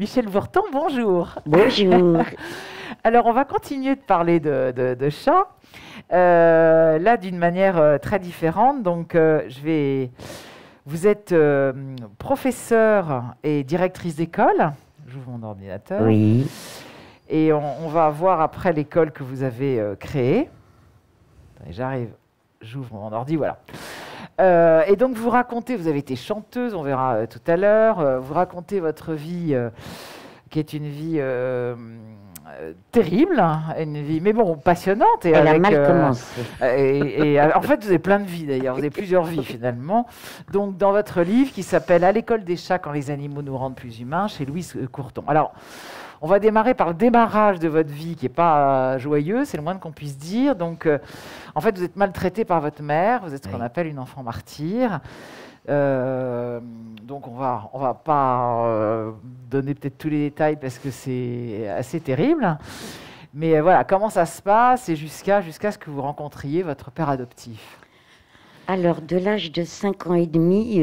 Michèle Bourton, bonjour. Bonjour. Alors, on va continuer de parler de chats, là d'une manière très différente. Donc, vous êtes professeure et directrice d'école. J'ouvre mon ordinateur. Oui. Et on va voir après l'école que vous avez créée. Attendez, j'arrive, j'ouvre mon ordi, voilà. Et donc, vous racontez, vous avez été chanteuse, on verra tout à l'heure. Vous racontez votre vie, qui est une vie terrible, hein, une vie, mais bon, passionnante. Et Elle avec, a mal commencé. En fait, vous avez plein de vies d'ailleurs, vous avez plusieurs vies finalement. Donc, dans votre livre qui s'appelle « À l'école des chats quand les animaux nous rendent plus humains » chez Louise Courton. Alors, on va démarrer par le démarrage de votre vie qui n'est pas joyeux, c'est le moins qu'on puisse dire. Donc, en fait, vous êtes maltraité par votre mère, vous êtes ce qu'on appelle une enfant martyre. Donc, on va pas donner peut-être tous les détails parce que c'est assez terrible. Mais voilà, comment ça se passe et jusqu'à ce que vous rencontriez votre père adoptif. Alors, de l'âge de 5 ans et demi,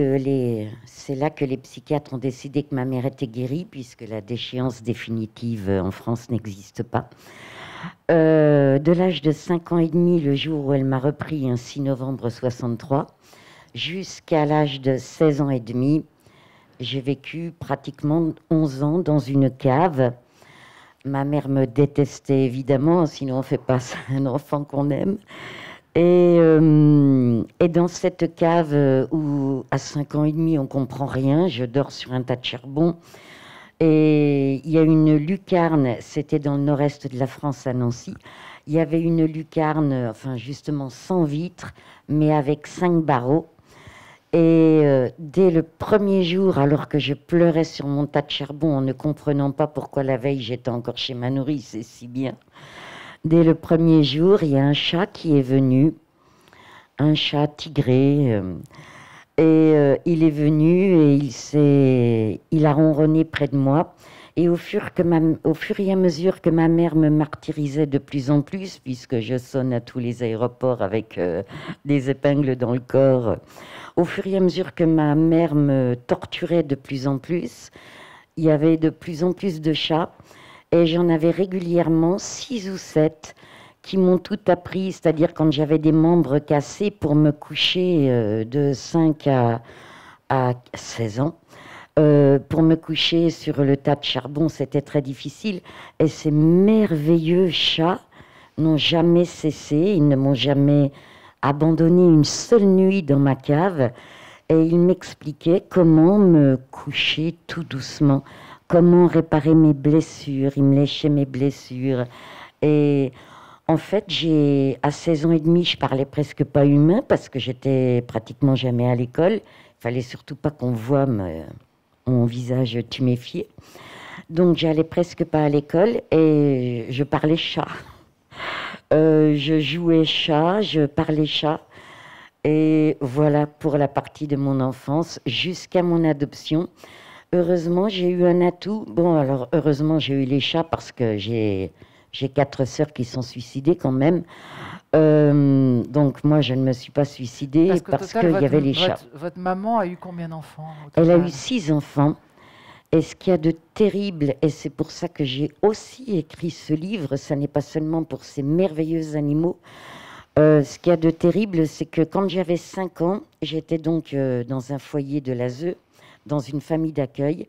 c'est là que les psychiatres ont décidé que ma mère était guérie, puisque la déchéance définitive en France n'existe pas. De l'âge de 5 ans et demi, le jour où elle m'a repris, un 6 novembre 63, jusqu'à l'âge de 16 ans et demi, j'ai vécu pratiquement 11 ans dans une cave. Ma mère me détestait évidemment, sinon on ne fait pas ça à un enfant qu'on aime. Et dans cette cave où, à 5 ans et demi, on ne comprend rien, je dors sur un tas de charbon. Et il y a une lucarne, c'était dans le nord-est de la France, à Nancy. Il y avait une lucarne, enfin justement sans vitre, mais avec 5 barreaux. Et dès le premier jour, alors que je pleurais sur mon tas de charbon, en ne comprenant pas pourquoi la veille j'étais encore chez ma nourrice, et si bien... Dès le premier jour, il y a un chat qui est venu, un chat tigré, il est venu et il a ronronné près de moi. Et au fur et à mesure que ma mère me martyrisait de plus en plus, puisque je sonne à tous les aéroports avec des épingles dans le corps, au fur et à mesure que ma mère me torturait de plus en plus, il y avait de plus en plus de chats. Et j'en avais régulièrement 6 ou 7 qui m'ont tout appris, c'est-à-dire quand j'avais des membres cassés pour me coucher de 5 à 16 ans. Pour me coucher sur le tas de charbon, c'était très difficile. Et ces merveilleux chats n'ont jamais cessé, ils ne m'ont jamais abandonné une seule nuit dans ma cave. Et ils m'expliquaient comment me coucher tout doucement, comment réparer mes blessures, il me léchait mes blessures. Et en fait, à 16 ans et demi, je parlais presque pas humain parce que j'étais pratiquement jamais à l'école. Il fallait surtout pas qu'on voie mon visage tuméfié. Donc, j'allais presque pas à l'école et je parlais chat. Je jouais chat, je parlais chat. Et voilà pour la partie de mon enfance jusqu'à mon adoption. Heureusement, j'ai eu un atout. Bon, alors, heureusement, j'ai eu les chats parce que j'ai 4 sœurs qui sont suicidées quand même. Donc, moi, je ne me suis pas suicidée parce qu'il y avait les chats. Votre maman a eu combien d'enfants? Elle a eu 6 enfants. Et ce qu'il y a de terrible, et c'est pour ça que j'ai aussi écrit ce livre, ça n'est pas seulement pour ces merveilleux animaux. Ce qu'il y a de terrible, c'est que quand j'avais 5 ans, j'étais donc dans un foyer de l'ASE, dans une famille d'accueil.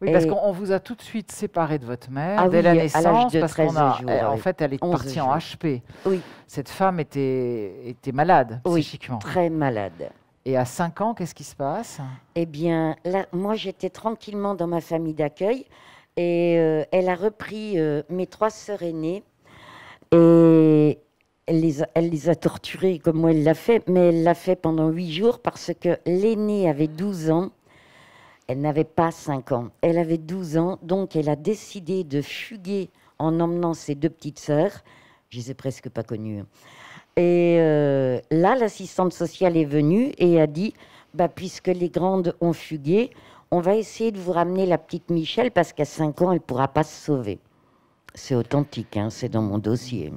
Oui, parce qu'on vous a tout de suite séparé de votre mère dès oui, la naissance, de parce 13 jours, en fait, elle est partie en HP. Oui. Cette femme était malade, psychiquement. Oui, très malade. Et à 5 ans, qu'est-ce qui se passe? Eh bien, là, moi, j'étais tranquillement dans ma famille d'accueil et elle a repris mes 3 sœurs aînées et elle les a torturées comme moi elle l'a fait, mais elle l'a fait pendant 8 jours parce que l'aînée avait 12 ans. Elle n'avait pas 5 ans. Elle avait 12 ans, donc elle a décidé de fuguer en emmenant ses 2 petites sœurs. Je les ai presque pas connues. Et là, l'assistante sociale est venue et a dit puisque les grandes ont fugué, on va essayer de vous ramener la petite Michèle parce qu'à 5 ans, elle ne pourra pas se sauver. C'est authentique, hein, c'est dans mon dossier.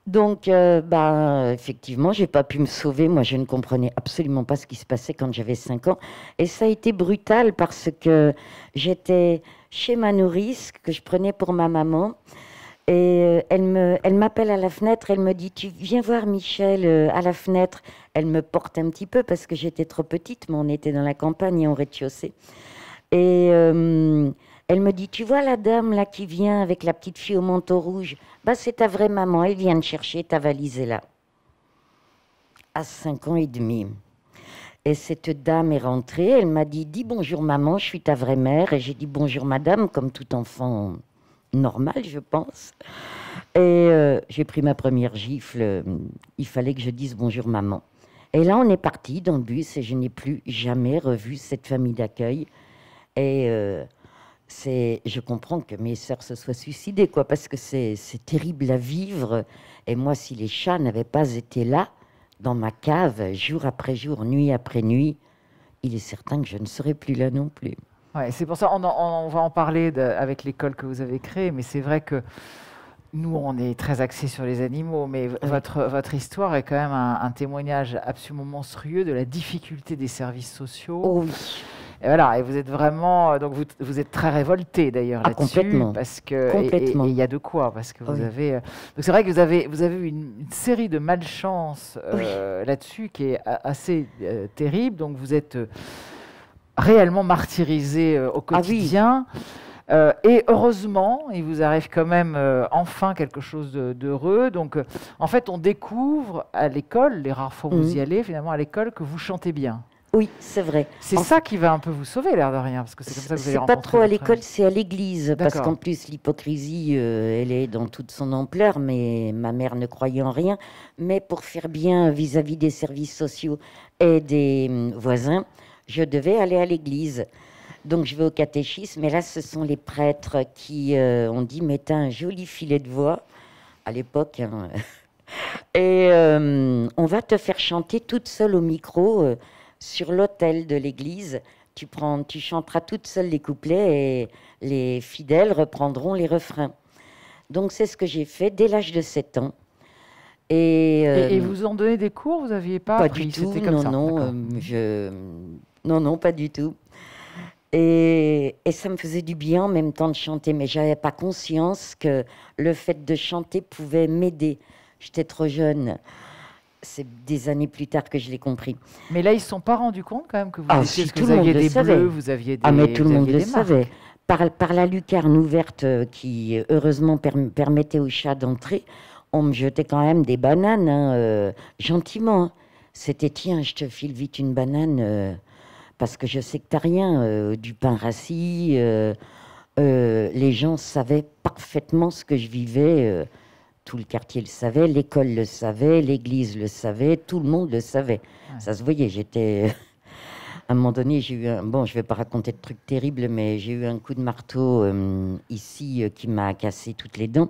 Donc, effectivement, je n'ai pas pu me sauver. Moi, je ne comprenais absolument pas ce qui se passait quand j'avais 5 ans. Et ça a été brutal parce que j'étais chez ma nourrice que je prenais pour ma maman. Et elle m'appelle à la fenêtre, elle me dit, tu viens voir Michel à la fenêtre. Elle me porte un petit peu parce que j'étais trop petite, mais on était dans la campagne et au rez-de-chaussée. Et elle me dit, tu vois la dame là qui vient avec la petite fille au manteau rouge, bah, c'est ta vraie maman, elle vient de chercher, ta valise est là. À 5 ans et demi. Et cette dame est rentrée, elle m'a dit, dis bonjour maman, je suis ta vraie mère. Et j'ai dit bonjour madame, comme tout enfant normal, je pense. Et j'ai pris ma première gifle, il fallait que je dise bonjour maman. Et là, on est parti dans le bus et je n'ai plus jamais revu cette famille d'accueil. Et je comprends que mes sœurs se soient suicidées, quoi, parce que c'est terrible à vivre. Et moi, si les chats n'avaient pas été là, dans ma cave, jour après jour, nuit après nuit, il est certain que je ne serais plus là non plus. Ouais, c'est pour ça, on va en parler avec l'école que vous avez créée, mais c'est vrai que nous, on est très axés sur les animaux, mais votre histoire est quand même un témoignage absolument monstrueux de la difficulté des services sociaux. Oh oui. Et voilà, et vous êtes vraiment, donc vous êtes très révolté d'ailleurs là-dessus, complètement. parce que Complètement. et il y a de quoi, parce que vous Oui. avez, donc c'est vrai que vous avez eu une série de malchances là-dessus qui est assez terrible. Donc vous êtes réellement martyrisé au quotidien. Et heureusement, il vous arrive quand même enfin quelque chose d'heureux. Donc, en fait, on découvre à l'école, les rares fois où vous y allez, finalement, à l'école, que vous chantez bien. Oui, c'est vrai. C'est ça qui va un peu vous sauver, l'air de rien, parce que c'est comme ça que vous allez rencontrer. C'est pas trop à l'école, c'est à l'église, parce D'accord. qu'en plus, l'hypocrisie, elle est dans toute son ampleur, mais ma mère ne croyait en rien. Mais pour faire bien vis-à-vis des services sociaux et des voisins, je devais aller à l'église. Donc je vais au catéchisme, et là ce sont les prêtres qui ont dit mais t'as un joli filet de voix à l'époque, hein. Et on va te faire chanter toute seule au micro sur l'autel de l'église. Tu chanteras toute seule les couplets et les fidèles reprendront les refrains. Donc c'est ce que j'ai fait dès l'âge de 7 ans. Et vous en donnez des cours, vous n'aviez pas du appris, tout, c'était comme ça. Non, pas du tout. Et ça me faisait du bien en même temps de chanter, mais je n'avais pas conscience que le fait de chanter pouvait m'aider. J'étais trop jeune. C'est des années plus tard que je l'ai compris. Mais là, ils ne se sont pas rendus compte quand même que vous étiez, si, que vous aviez des bleus, vous aviez des mais tout le monde le marques. savait. Par la lucarne ouverte qui, heureusement, permettait aux chats d'entrer, on me jetait quand même des bananes, gentiment. C'était, tiens, je te file vite une banane... parce que je sais que tu n'as rien, du pain rassis. Les gens savaient parfaitement ce que je vivais. Tout le quartier le savait, l'école le savait, l'église le savait, tout le monde le savait. Ouais. Ça se voyait, j'étais... À un moment donné, j'ai eu Bon, je ne vais pas raconter de trucs terribles, mais j'ai eu un coup de marteau ici qui m'a cassé toutes les dents.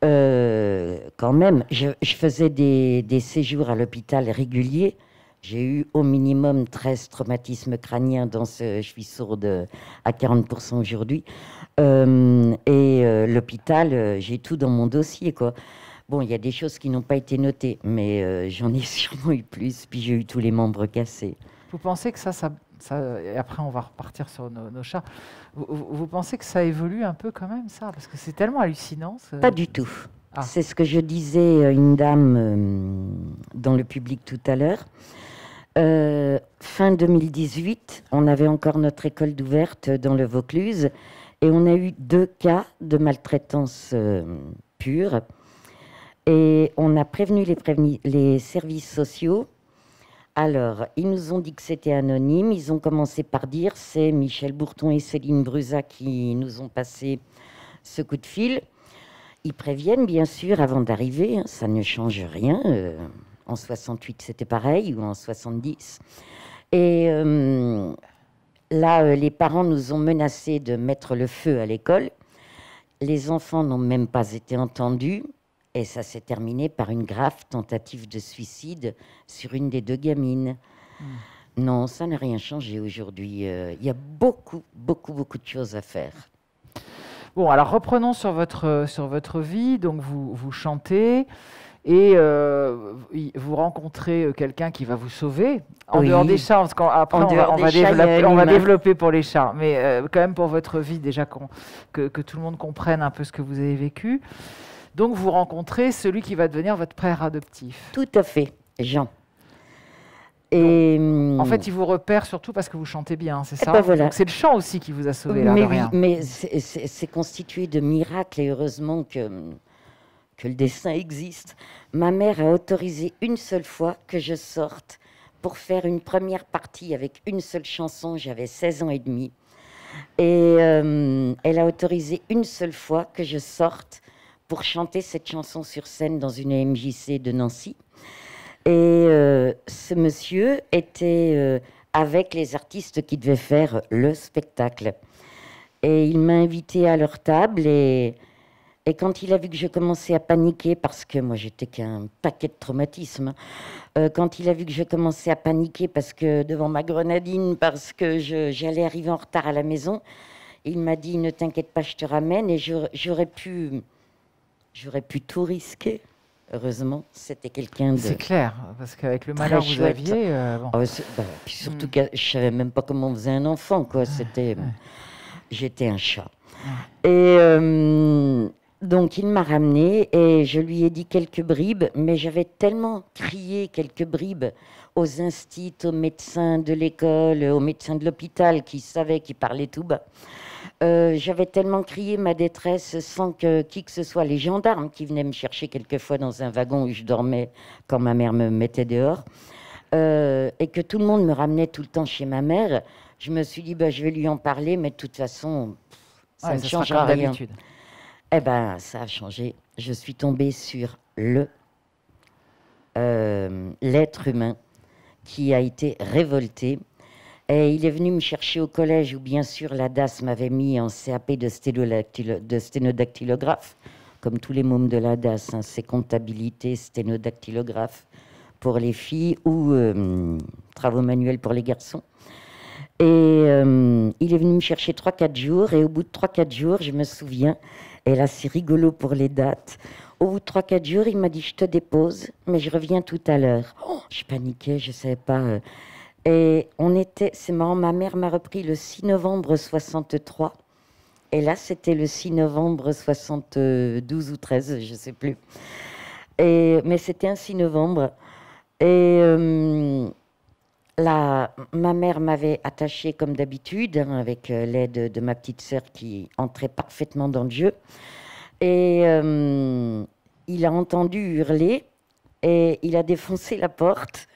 Quand même, je faisais des séjours à l'hôpital réguliers. J'ai eu au minimum 13 traumatismes crâniens je suis sourde à 40% aujourd'hui. L'hôpital, j'ai tout dans mon dossier, quoi. Bon, il y a des choses qui n'ont pas été notées, mais j'en ai sûrement eu plus, puis j'ai eu tous les membres cassés. Vous pensez que ça et après on va repartir sur nos chats, vous pensez que ça évolue un peu quand même, ça? Parce que c'est tellement hallucinant. Pas du tout. Ah. C'est ce que je disais à une dame dans le public tout à l'heure. Fin 2018, on avait encore notre école d'ouverte dans le Vaucluse et on a eu 2 cas de maltraitance pure. Et on a prévenu les services sociaux. Alors, ils nous ont dit que c'était anonyme. Ils ont commencé par dire c'est Michel Bourton et Céline Bruzat qui nous ont passé ce coup de fil. Ils préviennent, bien sûr, avant d'arriver. Hein, ça ne change rien. En 68, c'était pareil, ou en 70. Et là, les parents nous ont menacés de mettre le feu à l'école. Les enfants n'ont même pas été entendus. Et ça s'est terminé par une grave tentative de suicide sur une des 2 gamines. Non, ça n'a rien changé aujourd'hui. Il y a beaucoup de choses à faire. Bon, alors reprenons sur votre vie. Donc vous chantez Et vous rencontrez quelqu'un qui va vous sauver, en dehors des chats, parce qu'après on va développer pour les chats, mais quand même pour votre vie déjà, que tout le monde comprenne un peu ce que vous avez vécu. Donc vous rencontrez celui qui va devenir votre père adoptif. Tout à fait, Jean. Et en fait, il vous repère surtout parce que vous chantez bien, c'est ça? Ben voilà. Donc c'est le chant aussi qui vous a sauvé là, mais de oui, rien. mais c'est constitué de miracles, et heureusement que le destin existe. Ma mère a autorisé une seule fois que je sorte pour faire une première partie avec une seule chanson. J'avais 16 ans et demi. Et elle a autorisé une seule fois que je sorte pour chanter cette chanson sur scène dans une MJC de Nancy. Et ce monsieur était avec les artistes qui devaient faire le spectacle. Et il m'a invité à leur table, et quand il a vu que je commençais à paniquer, parce que moi j'étais qu'un paquet de traumatismes, quand il a vu que je commençais à paniquer parce que devant ma grenadine, parce que j'allais arriver en retard à la maison, il m'a dit: ne t'inquiète pas, je te ramène. Et j'aurais pu tout risquer. Heureusement, c'était quelqu'un de... C'est clair, parce qu'avec le malheur que vous aviez... bon. Puis surtout que je savais même pas comment on faisait un enfant, quoi. C'était... J'étais un chat. Et donc, il m'a ramené et je lui ai dit quelques bribes, mais j'avais tellement crié quelques bribes aux instits, aux médecins de l'école, aux médecins de l'hôpital qui savaient, qui parlaient tout bas. J'avais tellement crié ma détresse sans que qui que ce soit, les gendarmes qui venaient me chercher quelquefois dans un wagon où je dormais quand ma mère me mettait dehors, et que tout le monde me ramenait tout le temps chez ma mère, je me suis dit, je vais lui en parler, mais de toute façon, ça ne changera rien. Eh bien, ça a changé. Je suis tombée sur l'être humain qui a été révolté. Et il est venu me chercher au collège où, bien sûr, la DAS m'avait mis en CAP de sténodactylographe, comme tous les mômes de la DAS, hein, c'est comptabilité, sténodactylographe pour les filles ou travaux manuels pour les garçons. Et il est venu me chercher 3-4 jours, et au bout de 3-4 jours, je me souviens, et là c'est rigolo pour les dates, au bout de 3-4 jours, il m'a dit: je te dépose, mais je reviens tout à l'heure. Oh, je paniquais, je ne savais pas... Et c'est marrant, ma mère m'a repris le 6 novembre 63. Et là, c'était le 6 novembre 72 ou 13, je ne sais plus. Mais c'était un 6 novembre. Et ma mère m'avait attachée comme d'habitude, hein, avec l'aide de ma petite sœur qui entrait parfaitement dans le jeu. Et il a entendu hurler et il a défoncé la porte.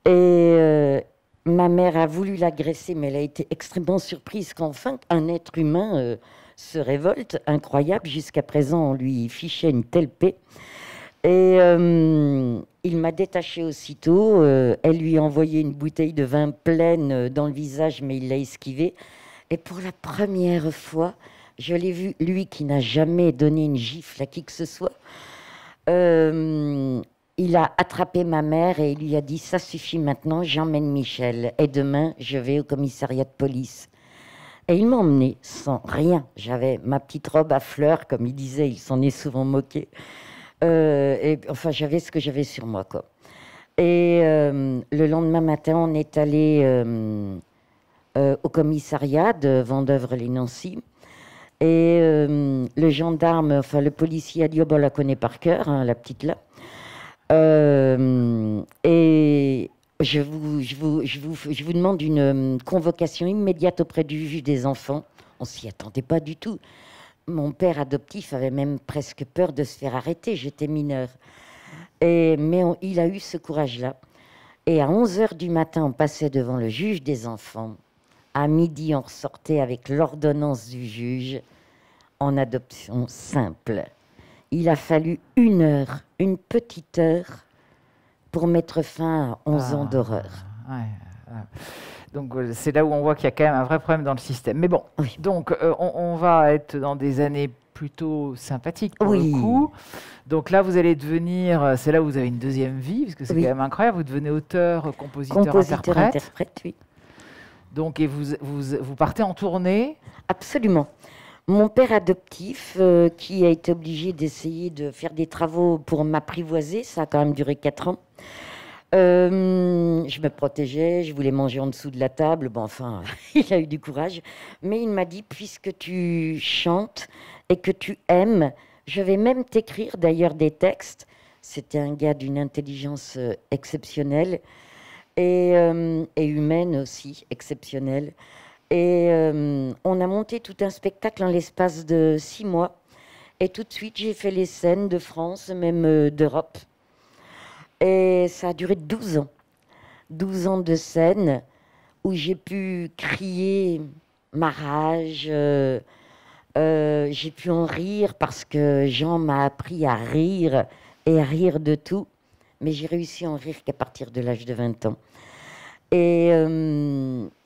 Et ma mère a voulu l'agresser, mais elle a été extrêmement surprise qu'enfin un être humain se révolte. Incroyable, jusqu'à présent on lui fichait une telle paix. Et il m'a détachée aussitôt. Elle lui a envoyé une bouteille de vin pleine dans le visage, mais il l'a esquivée. Et pour la première fois, je l'ai vu, lui qui n'a jamais donné une gifle à qui que ce soit, il a attrapé ma mère et il lui a dit: ça suffit maintenant, j'emmène Michel. Et demain, je vais au commissariat de police. Et il m'a emmenée sans rien. J'avais ma petite robe à fleurs, comme il disait, il s'en est souvent moqué. Enfin, j'avais ce que j'avais sur moi, quoi. Et le lendemain matin, on est allé au commissariat de Vendeuvre-les-Nancy. Et le gendarme, enfin le policier a dit: oh, on la connaît par cœur, hein, la petite là. Et je vous demande une convocation immédiate auprès du juge des enfants. On s'y attendait pas du tout. Mon père adoptif avait même presque peur de se faire arrêter. J'étais mineure. Mais il a eu ce courage-là. Et à 11h du matin, on passait devant le juge des enfants. À midi, on ressortait avec l'ordonnance du juge en adoption simple. Il a fallu une petite heure, pour mettre fin à 11 ans d'horreur. Ouais. Donc c'est là où on voit qu'il y a quand même un vrai problème dans le système. Mais bon, oui. Donc on va être dans des années plutôt sympathiques pour le coup. Donc là, vous allez devenir, c'est là où vous avez une deuxième vie, parce que c'est quand même incroyable, vous devenez auteur, compositeur, interprète. Oui. Donc et vous partez en tournée? Absolument. Mon père adoptif, qui a été obligé d'essayer de faire des travaux pour m'apprivoiser, ça a quand même duré 4 ans. Je me protégeais, je voulais manger en dessous de la table. Bon, enfin, il a eu du courage. Mais il m'a dit, puisque tu chantes et que tu aimes, je vais même t'écrire d'ailleurs des textes. C'était un gars d'une intelligence exceptionnelle et humaine aussi, exceptionnelle. Et on a monté tout un spectacle en l'espace de 6 mois. Et tout de suite, j'ai fait les scènes de France, même d'Europe. Et ça a duré 12 ans. 12 ans de scène où j'ai pu crier ma rage. J'ai pu en rire parce que Jean m'a appris à rire et à rire de tout. Mais j'ai réussi à en rire qu'à partir de l'âge de 20 ans. Et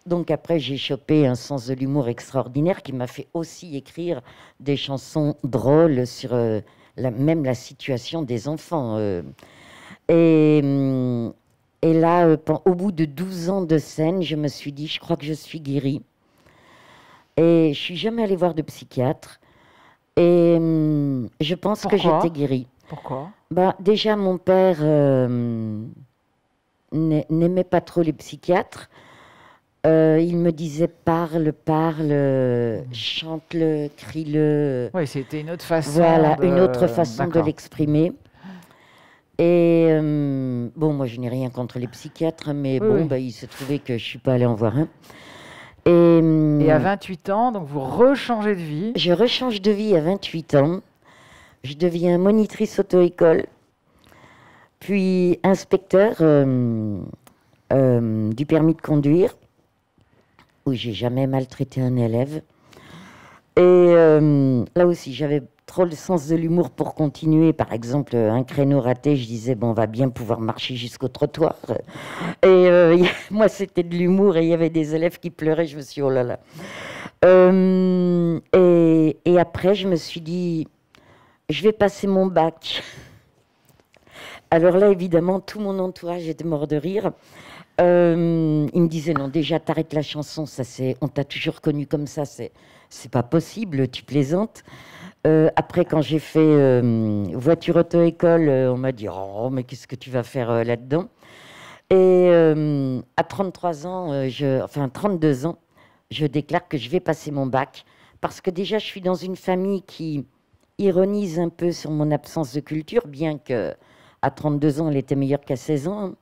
donc après, j'ai chopé un sens de l'humour extraordinaire qui m'a fait aussi écrire des chansons drôles sur même la situation des enfants. Et, et là, au bout de 12 ans de scène, je me suis dit, je crois que je suis guérie. Et je suis jamais allée voir de psychiatre. Et je pense que j'étais guérie. Pourquoi? Bah, déjà, mon père n'aimait pas trop les psychiatres. Il me disait parle, chante-le, crie-le. Oui, c'était une autre façon. Voilà, une autre façon de l'exprimer. Et bon, moi je n'ai rien contre les psychiatres, mais Oui, bon, oui. bah, il se trouvait que je ne suis pas allée en voir un. Et à 28 ans, donc vous rechangez de vie. Je rechange de vie à 28 ans. Je deviens monitrice auto-école, puis inspecteur du permis de conduire, où j'ai jamais maltraité un élève. Et là aussi, j'avais trop le sens de l'humour pour continuer. Par exemple, un créneau raté, je disais, bon, on va bien pouvoir marcher jusqu'au trottoir. Et moi, c'était de l'humour et il y avait des élèves qui pleuraient. Je me suis dit, oh là là. Et après, je me suis dit, je vais passer mon bac. Alors là, évidemment, tout mon entourage était mort de rire. Il me disait, non, déjà, t'arrêtes la chanson, on t'a toujours connu comme ça, c'est pas possible, tu plaisantes. Après, quand j'ai fait voiture auto-école, on m'a dit, oh, mais qu'est-ce que tu vas faire là-dedans? Et à 33 ans, enfin 32 ans, je déclare que je vais passer mon bac, parce que déjà, je suis dans une famille qui ironise un peu sur mon absence de culture, bien que à 32 ans, elle était meilleure qu'à 16 ans.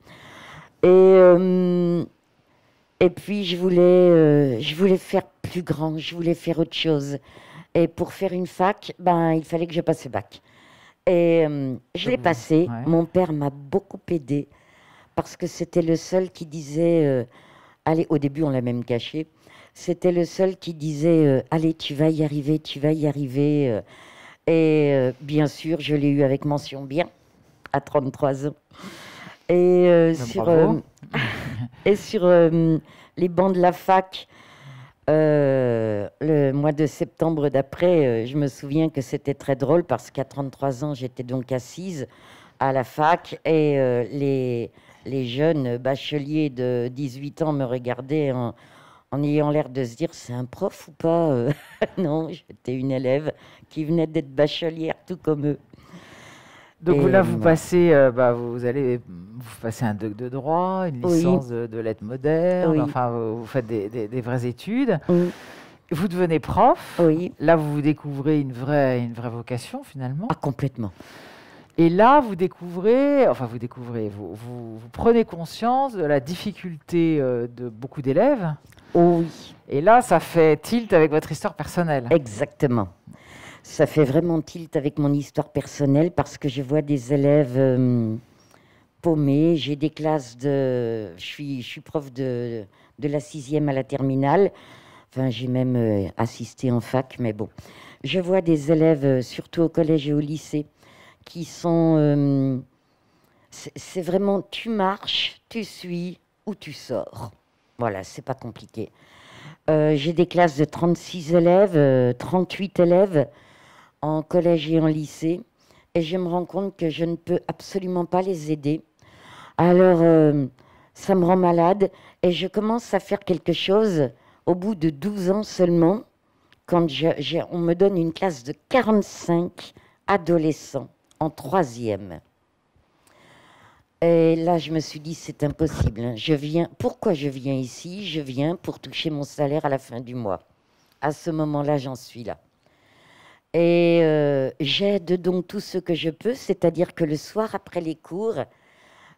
Et puis, je voulais faire plus grand, je voulais faire autre chose. Et pour faire une fac, ben, il fallait que je passe le bac. Et je l'ai passé. Ouais. Mon père m'a beaucoup aidé parce que c'était le seul qui disait, allez, au début, on l'a même caché, c'était le seul qui disait, allez, tu vas y arriver, tu vas y arriver. Et bien sûr, je l'ai eu avec mention bien à 33 ans. Et sur les bancs de la fac, le mois de septembre d'après, je me souviens que c'était très drôle parce qu'à 33 ans, j'étais donc assise à la fac et les jeunes bacheliers de 18 ans me regardaient en ayant l'air de se dire, c'est un prof ou pas? Non, j'étais une élève qui venait d'être bachelière, tout comme eux. Donc là, vous passez, vous passez un doc de droit, une licence de lettres modernes, enfin, vous faites des vraies études. Oui. Vous devenez prof. Oui. Là, vous découvrez une vraie vocation, finalement. Ah, complètement. Et là, vous prenez conscience de la difficulté de beaucoup d'élèves. Oh oui. Et là, ça fait tilt avec votre histoire personnelle. Exactement. Ça fait vraiment tilt avec mon histoire personnelle parce que je vois des élèves paumés. J'ai des classes je suis prof de la 6e à la terminale. Enfin, j'ai même assisté en fac, mais bon. Je vois des élèves, surtout au collège et au lycée, qui sont... c'est vraiment, tu marches, tu suis ou tu sors. Voilà, c'est pas compliqué. J'ai des classes de 36 élèves, 38 élèves en collège et en lycée, et je me rends compte que je ne peux absolument pas les aider. Alors, ça me rend malade, et je commence à faire quelque chose au bout de 12 ans seulement, quand on me donne une classe de 45 adolescents en 3e. Et là, je me suis dit, c'est impossible. Hein. Pourquoi je viens ici? Je viens pour toucher mon salaire à la fin du mois. À ce moment-là, j'en suis là. Et j'aide donc tout ce que je peux, c'est-à-dire que le soir, après les cours,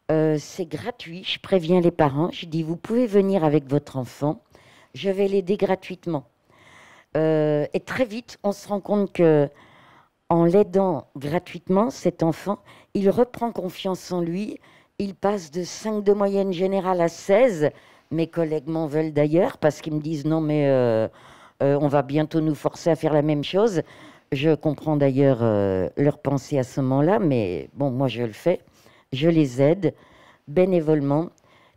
c'est gratuit. Je préviens les parents, je dis, vous pouvez venir avec votre enfant, je vais l'aider gratuitement. Et très vite, on se rend compte que en l'aidant gratuitement, cet enfant, il reprend confiance en lui, il passe de 5 de moyenne générale à 16. Mes collègues m'en veulent d'ailleurs parce qu'ils me disent non mais on va bientôt nous forcer à faire la même chose. Je comprends d'ailleurs leur pensée à ce moment-là, mais bon, moi je le fais. Je les aide bénévolement.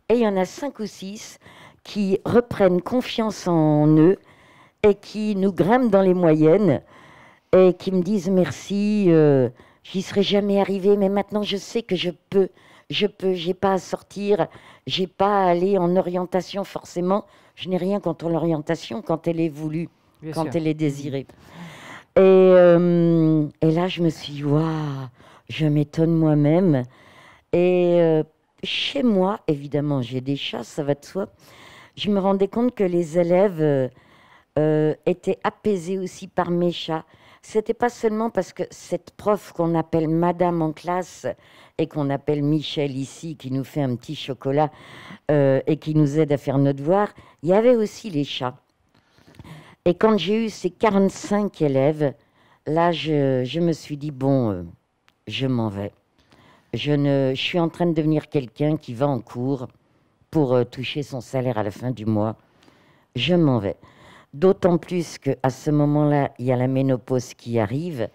Et il y en a 5 ou 6 qui reprennent confiance en eux et qui nous grimpent dans les moyennes et qui me disent merci, j'y serais jamais arrivée, mais maintenant je sais que je peux, j'ai pas à sortir, j'ai pas à aller en orientation forcément. Je n'ai rien contre l'orientation quand elle est voulue, Bien quand sûr. elle est désirée. Et là, je me suis dit, waouh, je m'étonne moi-même. Et chez moi, évidemment, j'ai des chats, ça va de soi. Je me rendais compte que les élèves étaient apaisés aussi par mes chats. C'était pas seulement parce que cette prof qu'on appelle Madame en classe et qu'on appelle Michel ici, qui nous fait un petit chocolat et qui nous aide à faire nos devoirs, il y avait aussi les chats. Et quand j'ai eu ces 45 élèves, là, je me suis dit, bon, je m'en vais. Je suis en train de devenir quelqu'un qui va en cours pour toucher son salaire à la fin du mois. Je m'en vais. D'autant plus qu'à ce moment-là, il y a la ménopause qui arrive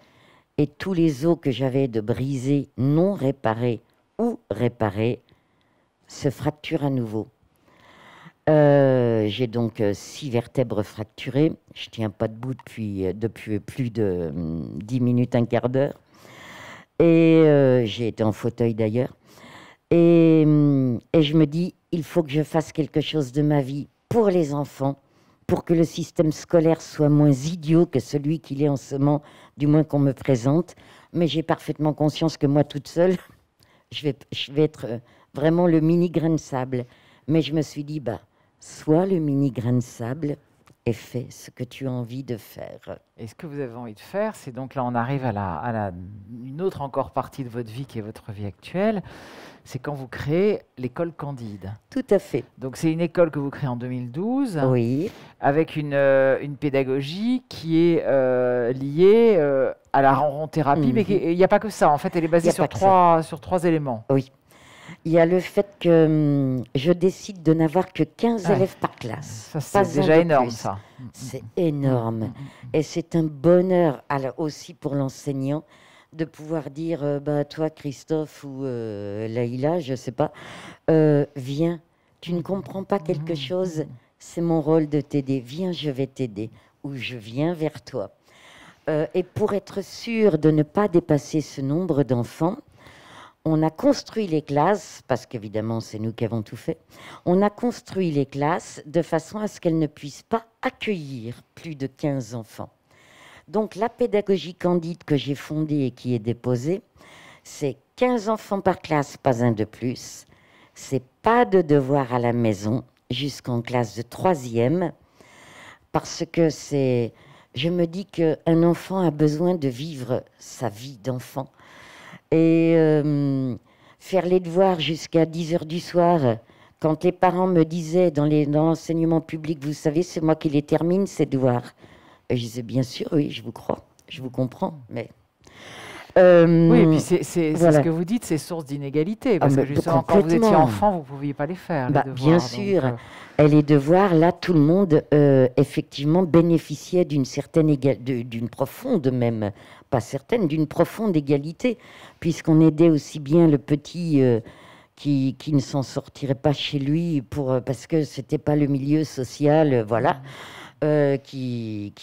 et tous les os que j'avais de brisés, non réparés ou réparés, se fracturent à nouveau. J'ai donc 6 vertèbres fracturées. Je ne tiens pas debout depuis plus de 10 minutes, un quart d'heure. Et j'ai été en fauteuil d'ailleurs. Et je me dis, il faut que je fasse quelque chose de ma vie pour les enfants, pour que le système scolaire soit moins idiot que celui qu'il est en ce moment, du moins qu'on me présente. Mais j'ai parfaitement conscience que moi, toute seule, je vais être vraiment le mini grain de sable. Mais je me suis dit, sois le mini grain de sable et fais ce que tu as envie de faire. Et ce que vous avez envie de faire, c'est donc là, on arrive à une autre encore partie de votre vie qui est votre vie actuelle. C'est quand vous créez l'école Candide. Tout à fait. Donc c'est une école que vous créez en 2012, Oui. avec une pédagogie qui est liée à la rencontre-thérapie, mais il n'y a pas que ça. En fait, elle est basée sur trois éléments. Oui. Il y a le fait que je décide de n'avoir que 15 élèves par classe. Ça, c'est déjà énorme, ça. C'est énorme. Et c'est un bonheur aussi pour l'enseignant de pouvoir dire, toi, Christophe ou Laïla, je ne sais pas, viens, tu ne comprends pas quelque chose, c'est mon rôle de t'aider. Viens, je vais t'aider. Ou je viens vers toi. Et pour être sûr de ne pas dépasser ce nombre d'enfants, on a construit les classes, parce qu'évidemment, c'est nous qui avons tout fait, on a construit les classes de façon à ce qu'elles ne puissent pas accueillir plus de 15 enfants. Donc, la pédagogie Candide que j'ai fondée et qui est déposée, c'est 15 enfants par classe, pas un de plus. C'est pas de devoir à la maison jusqu'en classe de 3e, parce que je me dis qu'un enfant a besoin de vivre sa vie d'enfant. Et faire les devoirs jusqu'à 10h du soir, quand les parents me disaient dans l'enseignement public, vous savez, c'est moi qui les termine, ces devoirs. Et je disais, bien sûr, oui, je vous crois, je vous comprends, mais... oui, et puis c'est voilà. ce que vous dites, c'est source d'inégalité, parce que justement, quand vous étiez enfant, vous ne pouviez pas les faire, les devoirs. Bien sûr, et les devoirs, là, tout le monde, effectivement, bénéficiait d'une certaine d'une profonde même, pas certaine, d'une profonde égalité, puisqu'on aidait aussi bien le petit qui ne s'en sortirait pas chez lui parce que ce n'était pas le milieu social, voilà. Qui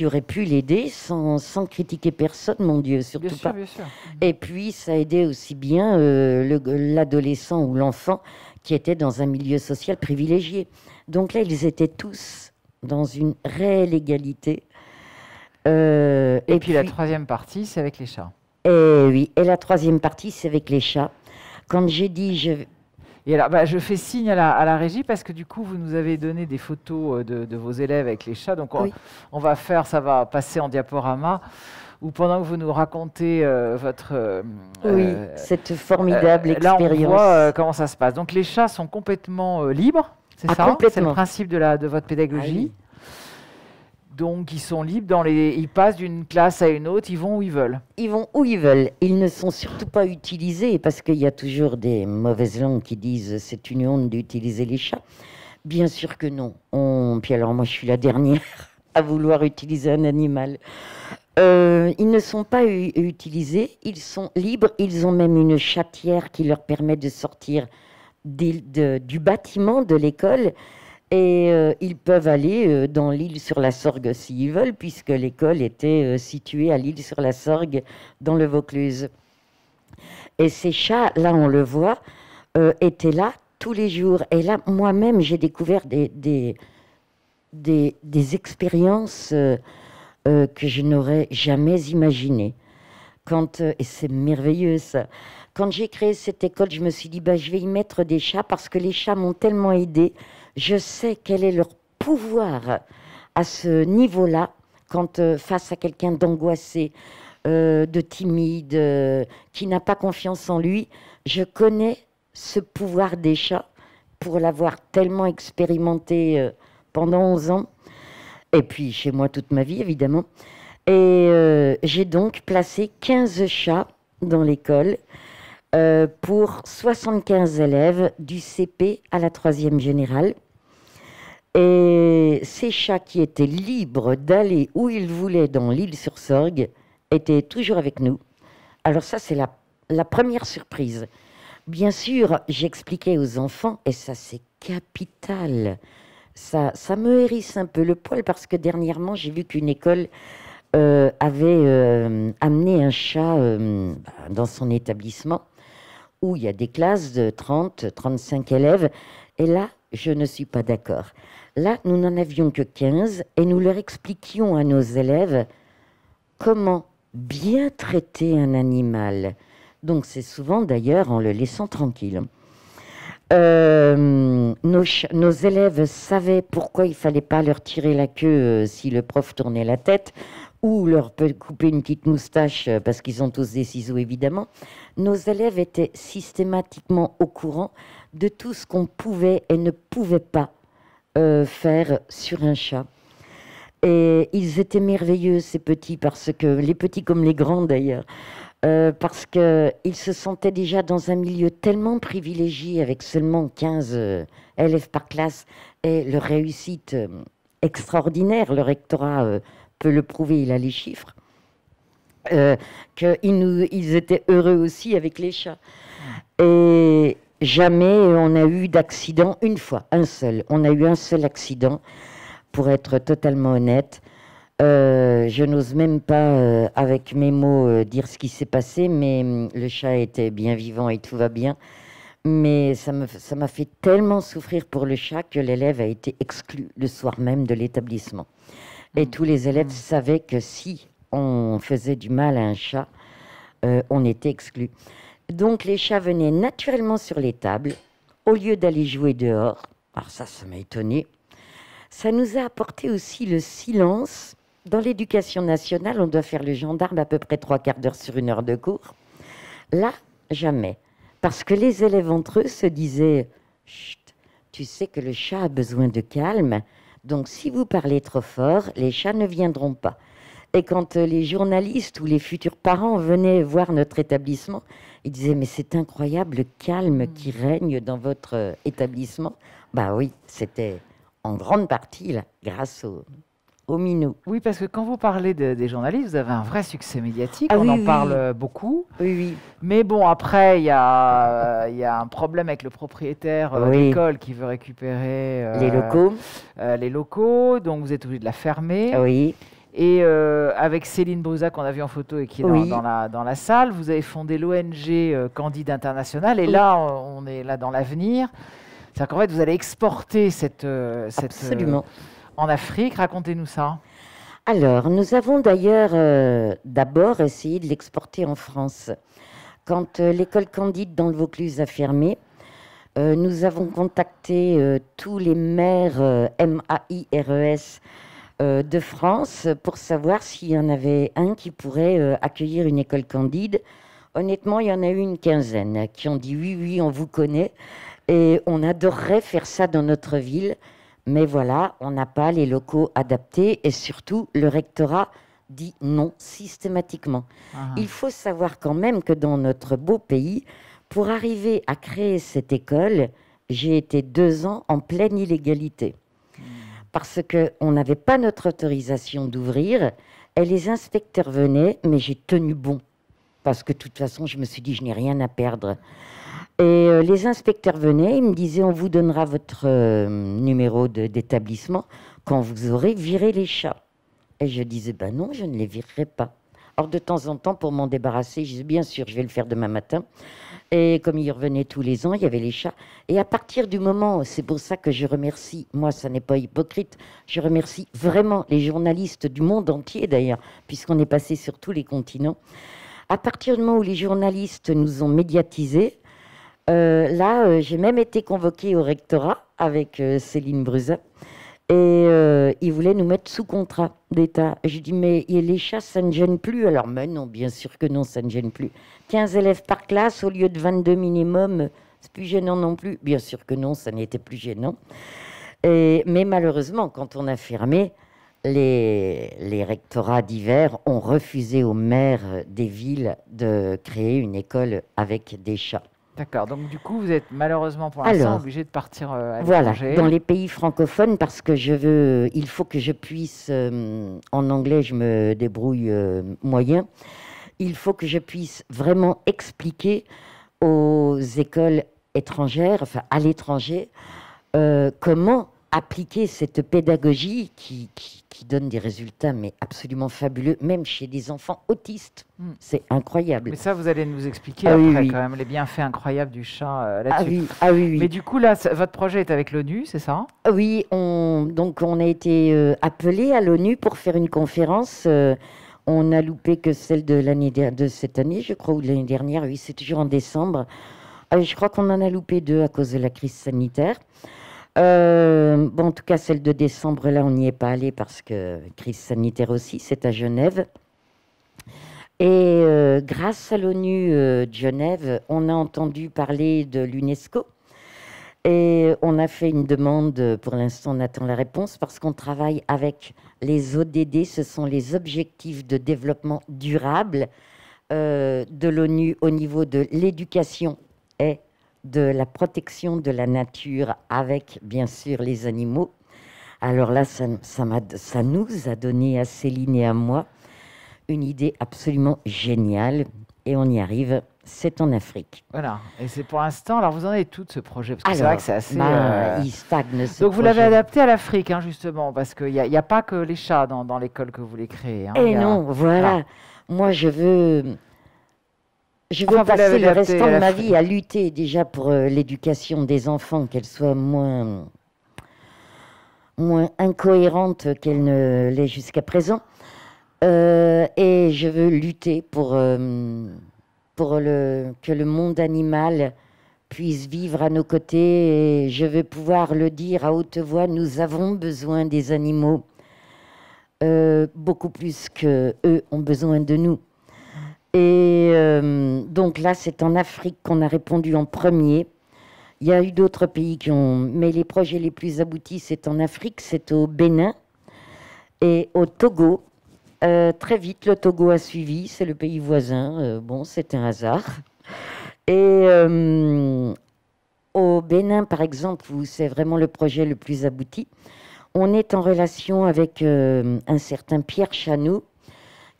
aurait pu l'aider sans critiquer personne, mon Dieu, surtout pas. Bien sûr. Et puis, ça aidait aussi bien l'adolescent ou l'enfant qui était dans un milieu social privilégié. Donc là, ils étaient tous dans une réelle égalité. Et puis la troisième partie, c'est avec les chats. Et oui, et la troisième partie, c'est avec les chats. Quand j'ai dit... Et alors, je fais signe à la régie parce que du coup, vous nous avez donné des photos de vos élèves avec les chats. Donc, on va faire, ça va passer en diaporama, ou pendant que vous nous racontez votre... cette formidable expérience. Là, on voit comment ça se passe. Donc, les chats sont complètement libres, c'est ça? Complètement. C'est le principe de votre pédagogie. Donc, ils sont libres, ils passent d'une classe à une autre, ils vont où ils veulent. Ils vont où ils veulent. Ils ne sont surtout pas utilisés, parce qu'il y a toujours des mauvaises langues qui disent c'est une honte d'utiliser les chats. Bien sûr que non. Puis alors, moi, je suis la dernière à vouloir utiliser un animal. Ils ne sont pas utilisés, ils sont libres. Ils ont même une chatière qui leur permet de sortir du bâtiment de l'école. Et ils peuvent aller dans l'île sur la Sorgue s'ils veulent, puisque l'école était située à l'île sur la Sorgue, dans le Vaucluse. Et ces chats, là on le voit, étaient là tous les jours. Et là, moi-même, j'ai découvert des expériences que je n'aurais jamais imaginées. Et c'est merveilleux ça. Quand j'ai créé cette école, je me suis dit, je vais y mettre des chats, parce que les chats m'ont tellement aidée. Je sais quel est leur pouvoir à ce niveau-là, quand face à quelqu'un d'angoissé, de timide, qui n'a pas confiance en lui. Je connais ce pouvoir des chats pour l'avoir tellement expérimenté pendant 11 ans. Et puis chez moi toute ma vie, évidemment. Et j'ai donc placé 15 chats dans l'école pour 75 élèves du CP à la 3e générale. Et ces chats qui étaient libres d'aller où ils voulaient dans l'île sur Sorgue étaient toujours avec nous. Alors ça, c'est la première surprise. Bien sûr, j'expliquais aux enfants, et ça c'est capital. Ça me hérisse un peu le poil, parce que dernièrement, j'ai vu qu'une école avait amené un chat dans son établissement, où il y a des classes de 30, 35 élèves. Et là, je ne suis pas d'accord. Là, nous n'en avions que 15 et nous leur expliquions à nos élèves comment bien traiter un animal. Donc, c'est souvent d'ailleurs en le laissant tranquille. Nos élèves savaient pourquoi il ne fallait pas leur tirer la queue si le prof tournait la tête, ou leur couper une petite moustache parce qu'ils ont tous des ciseaux, évidemment. Nos élèves étaient systématiquement au courant de tout ce qu'on pouvait et ne pouvait pas faire sur un chat. Et ils étaient merveilleux, ces petits, parce que les petits comme les grands d'ailleurs, parce qu'ils se sentaient déjà dans un milieu tellement privilégié, avec seulement 15 élèves par classe, et leur réussite extraordinaire. Le rectorat peut le prouver, il a les chiffres, qu'ils étaient heureux aussi avec les chats. Et jamais on a eu d'accident, une fois, un seul. On a eu un seul accident, pour être totalement honnête. Je n'ose même pas, avec mes mots, dire ce qui s'est passé, mais le chat était bien vivant et tout va bien. Mais ça m'a fait tellement souffrir pour le chat que l'élève a été exclu le soir même de l'établissement. Et tous les élèves savaient que si on faisait du mal à un chat, on était exclu. Donc les chats venaient naturellement sur les tables, au lieu d'aller jouer dehors. Alors ça m'a étonné. Ça nous a apporté aussi le silence. Dans l'éducation nationale, on doit faire le gendarme à peu près 3/4 d'heure sur 1 heure de cours. Là, jamais. Parce que les élèves entre eux se disaient « Chut, tu sais que le chat a besoin de calme, donc si vous parlez trop fort, les chats ne viendront pas. » Et quand les journalistes ou les futurs parents venaient voir notre établissement, ils disaient « Mais c'est incroyable le calme qui règne dans votre établissement. » Bah oui, c'était en grande partie là, grâce au minou. Oui, parce que quand vous parlez des journalistes, vous avez un vrai succès médiatique. On en parle beaucoup. Oui, oui. Mais bon, après, il y a un problème avec le propriétaire de l'école qui veut récupérer les locaux. Donc, vous êtes obligé de la fermer. Oui. Et avec Céline Brusac, qu'on a vu en photo et qui est dans la salle, vous avez fondé l'ONG Candide International. Et là, on est là dans l'avenir. C'est-à-dire qu'en fait, vous allez exporter cette Absolument. En Afrique. Racontez-nous ça. Alors, nous avons d'ailleurs d'abord essayé de l'exporter en France. Quand l'école Candide dans le Vaucluse a fermé, nous avons contacté tous les maires MAIRES de France pour savoir s'il y en avait un qui pourrait accueillir une école Candide. Honnêtement, il y en a eu une quinzaine qui ont dit oui, oui, on vous connaît et on adorerait faire ça dans notre ville. Mais voilà, on n'a pas les locaux adaptés et surtout, le rectorat dit non systématiquement. Il faut savoir quand même que dans notre beau pays, pour arriver à créer cette école, j'ai été 2 ans en pleine illégalité. Parce qu'on n'avait pas notre autorisation d'ouvrir et les inspecteurs venaient, mais j'ai tenu bon. Parce que de toute façon, je me suis dit, je n'ai rien à perdre. Et les inspecteurs venaient, ils me disaient, on vous donnera votre numéro d'établissement quand vous aurez viré les chats. Et je disais, ben non, je ne les virerai pas. Alors de temps en temps, pour m'en débarrasser, je disais, bien sûr, je vais le faire demain matin. Et comme ils revenaient tous les ans, il y avait les chats. Et à partir du moment, c'est pour ça que je remercie, moi ça n'est pas hypocrite, je remercie vraiment les journalistes du monde entier d'ailleurs, puisqu'on est passé sur tous les continents. À partir du moment où les journalistes nous ont médiatisés, j'ai même été convoquée au rectorat avec Céline Bruzat. Et ils voulaient nous mettre sous contrat d'État. Je dis, mais les chats, ça ne gêne plus. Alors, mais non, bien sûr que non, ça ne gêne plus. 15 élèves par classe au lieu de 22 minimum, c'est plus gênant non plus. Bien sûr que non, ça n'était plus gênant. Mais malheureusement, quand on a fermé, les rectorats divers ont refusé aux maires des villes de créer une école avec des chats. D'accord, donc du coup, vous êtes malheureusement pour l'instant obligé de partir à l'étranger. Voilà, dans les pays francophones, parce que il faut que je puisse, en anglais, je me débrouille moyen, il faut que je puisse vraiment expliquer aux écoles étrangères, enfin à l'étranger, comment appliquer cette pédagogie qui donne des résultats mais absolument fabuleux, même chez des enfants autistes. C'est incroyable. Mais ça, vous allez nous expliquer après quand même les bienfaits incroyables du chat là-dessus. Oui. Mais du coup, là, votre projet est avec l'ONU, c'est ça? Oui, donc on a été appelé à l'ONU pour faire une conférence. On a loupé que celle de cette année, je crois, ou de l'année dernière. Oui, c'est toujours en décembre. Je crois qu'on en a loupé 2 à cause de la crise sanitaire. En tout cas, celle de décembre, là, on n'y est pas allé parce que crise sanitaire aussi, c'est à Genève. Et grâce à l'ONU de Genève, on a entendu parler de l'UNESCO et on a fait une demande. Pour l'instant, on attend la réponse parce qu'on travaille avec les ODD, ce sont les objectifs de développement durable de l'ONU au niveau de l'éducation et de la protection de la nature avec, bien sûr, les animaux. Alors là, ça nous a donné à Céline et à moi une idée absolument géniale et on y arrive. C'est en Afrique. Voilà. Et c'est pour l'instant. Alors, vous en êtes tout de ce projet parce que c'est vrai que c'est assez. Il stagne. Donc, vous l'avez adapté à l'Afrique, hein, justement, parce qu'il n'y a pas que les chats dans l'école que vous voulez créer. Hein. Et non, voilà. Moi, je veux passer le restant de ma vie à lutter déjà pour l'éducation des enfants, qu'elle soit moins incohérente qu'elle ne l'est jusqu'à présent. Et je veux lutter pour que le monde animal puisse vivre à nos côtés. Et je veux pouvoir le dire à haute voix, nous avons besoin des animaux, beaucoup plus qu'eux ont besoin de nous. Et donc là, c'est en Afrique qu'on a répondu en premier. Il y a eu d'autres pays mais les projets les plus aboutis, c'est en Afrique, c'est au Bénin et au Togo. Très vite, le Togo a suivi, c'est le pays voisin. C'est un hasard. Et au Bénin, par exemple, où c'est vraiment le projet le plus abouti, on est en relation avec un certain Pierre Chanou,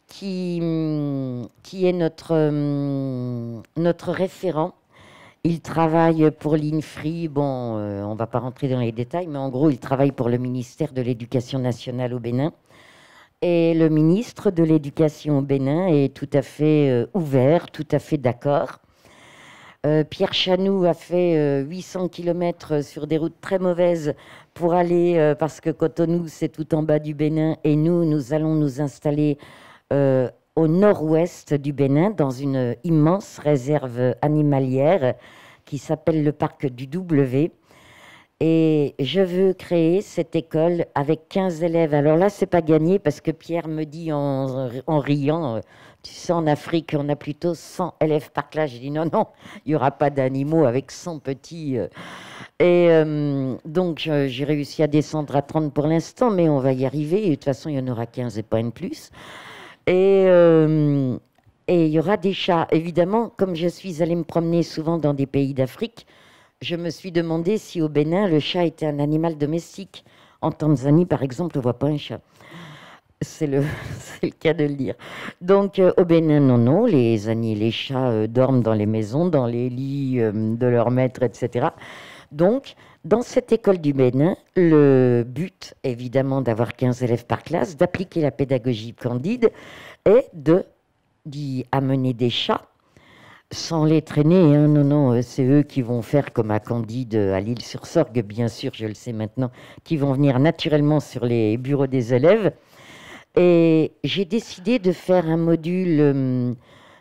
qui est notre référent. Il travaille pour l'INFRI. On ne va pas rentrer dans les détails, mais en gros, il travaille pour le ministère de l'Éducation nationale au Bénin. Et le ministre de l'Éducation au Bénin est tout à fait ouvert, tout à fait d'accord. Pierre Chanou a fait 800 km sur des routes très mauvaises pour aller, parce que Cotonou, c'est tout en bas du Bénin, et nous allons nous installer au nord-ouest du Bénin, dans une immense réserve animalière qui s'appelle le parc du W. Et je veux créer cette école avec 15 élèves. Alors là, c'est pas gagné parce que Pierre me dit en riant, tu sais, en Afrique, on a plutôt 100 élèves par classe. Je dis non, non, il n'y aura pas d'animaux avec 100 petits. Donc, j'ai réussi à descendre à 30 pour l'instant, mais on va y arriver. Et de toute façon, il y en aura 15 et pas une plus. Et il y aura des chats. Évidemment, comme je suis allée me promener souvent dans des pays d'Afrique, je me suis demandé si au Bénin, le chat était un animal domestique. En Tanzanie, par exemple, on ne voit pas un chat. C'est le cas de le dire. Donc, au Bénin, non, non, les chats dorment dans les maisons, dans les lits de leurs maîtres, etc. Donc, dans cette école du Bénin, le but, évidemment, d'avoir 15 élèves par classe, d'appliquer la pédagogie Candide et d'y amener des chats sans les traîner. Hein. Non, non, c'est eux qui vont faire comme à Candide, à l'Île-sur-Sorgue, bien sûr, je le sais maintenant, qui vont venir naturellement sur les bureaux des élèves. Et j'ai décidé de faire un module,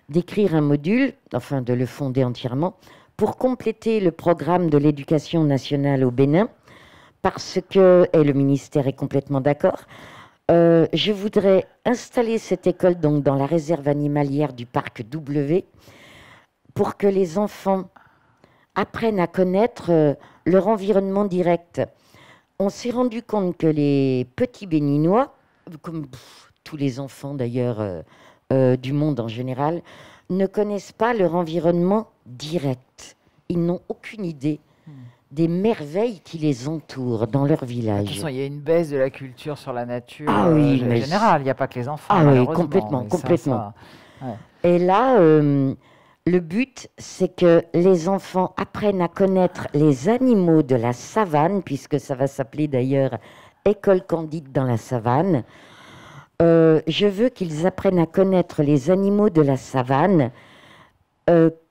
d'écrire un module, enfin de le fonder entièrement, pour compléter le programme de l'éducation nationale au Bénin, parce que, et le ministère est complètement d'accord, je voudrais installer cette école donc dans la réserve animalière du parc W, pour que les enfants apprennent à connaître leur environnement direct. On s'est rendu compte que les petits Béninois, comme tous les enfants d'ailleurs du monde en général, ne connaissent pas leur environnement direct. Ils n'ont aucune idée des merveilles qui les entourent dans leur De toute village. façon, il y a une baisse de la culture sur la nature Oui, mais générale. Il n'y a pas que les enfants. Ah oui, malheureusement. complètement, Et ça, complètement. ouais. Et là, le but, c'est que les enfants apprennent à connaître les animaux de la savane, puisque ça va s'appeler d'ailleurs École Candide dans la savane. Je veux qu'ils apprennent à connaître les animaux de la savane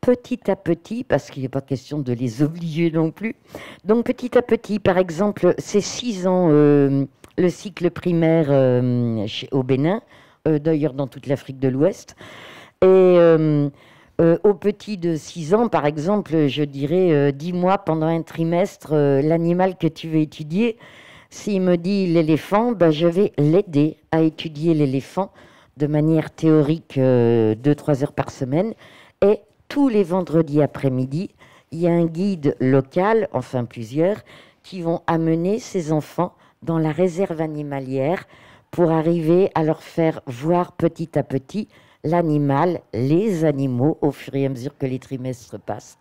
petit à petit, parce qu'il n'est pas question de les obliger non plus. Donc petit à petit, par exemple, c'est 6 ans le cycle primaire au Bénin, d'ailleurs dans toute l'Afrique de l'Ouest. Et au petit de 6 ans, par exemple, je dirais, dis-moi pendant un trimestre l'animal que tu veux étudier. S'il me dit l'éléphant, ben, je vais l'aider à étudier l'éléphant de manière théorique 2-3 heures par semaine. Et tous les vendredis après-midi, il y a un guide local, enfin plusieurs, qui vont amener ces enfants dans la réserve animalière pour arriver à leur faire voir petit à petit l'animal, les animaux, au fur et à mesure que les trimestres passent,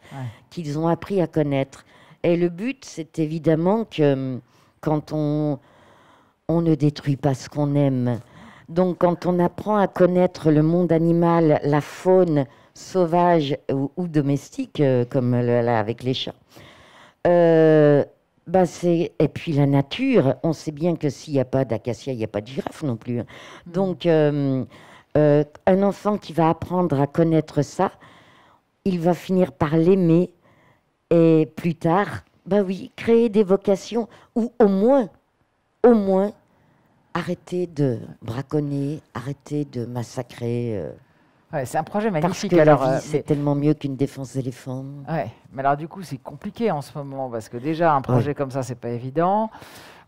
qu'ils ont appris à connaître. Et le but, c'est évidemment que quand on ne détruit pas ce qu'on aime. Donc, quand on apprend à connaître le monde animal, la faune sauvage ou domestique, comme là avec les chats, et puis la nature, on sait bien que s'il n'y a pas d'acacia, il n'y a pas de girafe non plus. Hein. Donc, un enfant qui va apprendre à connaître ça, il va finir par l'aimer et plus tard, créer des vocations ou au moins, arrêter de braconner, arrêter de massacrer. Ouais, c'est un projet magnifique. Parce que alors, la vie, c'est tellement mieux qu'une défense d'éléphant. Ouais, mais alors du coup, c'est compliqué en ce moment parce que déjà, un projet comme ça, c'est pas évident.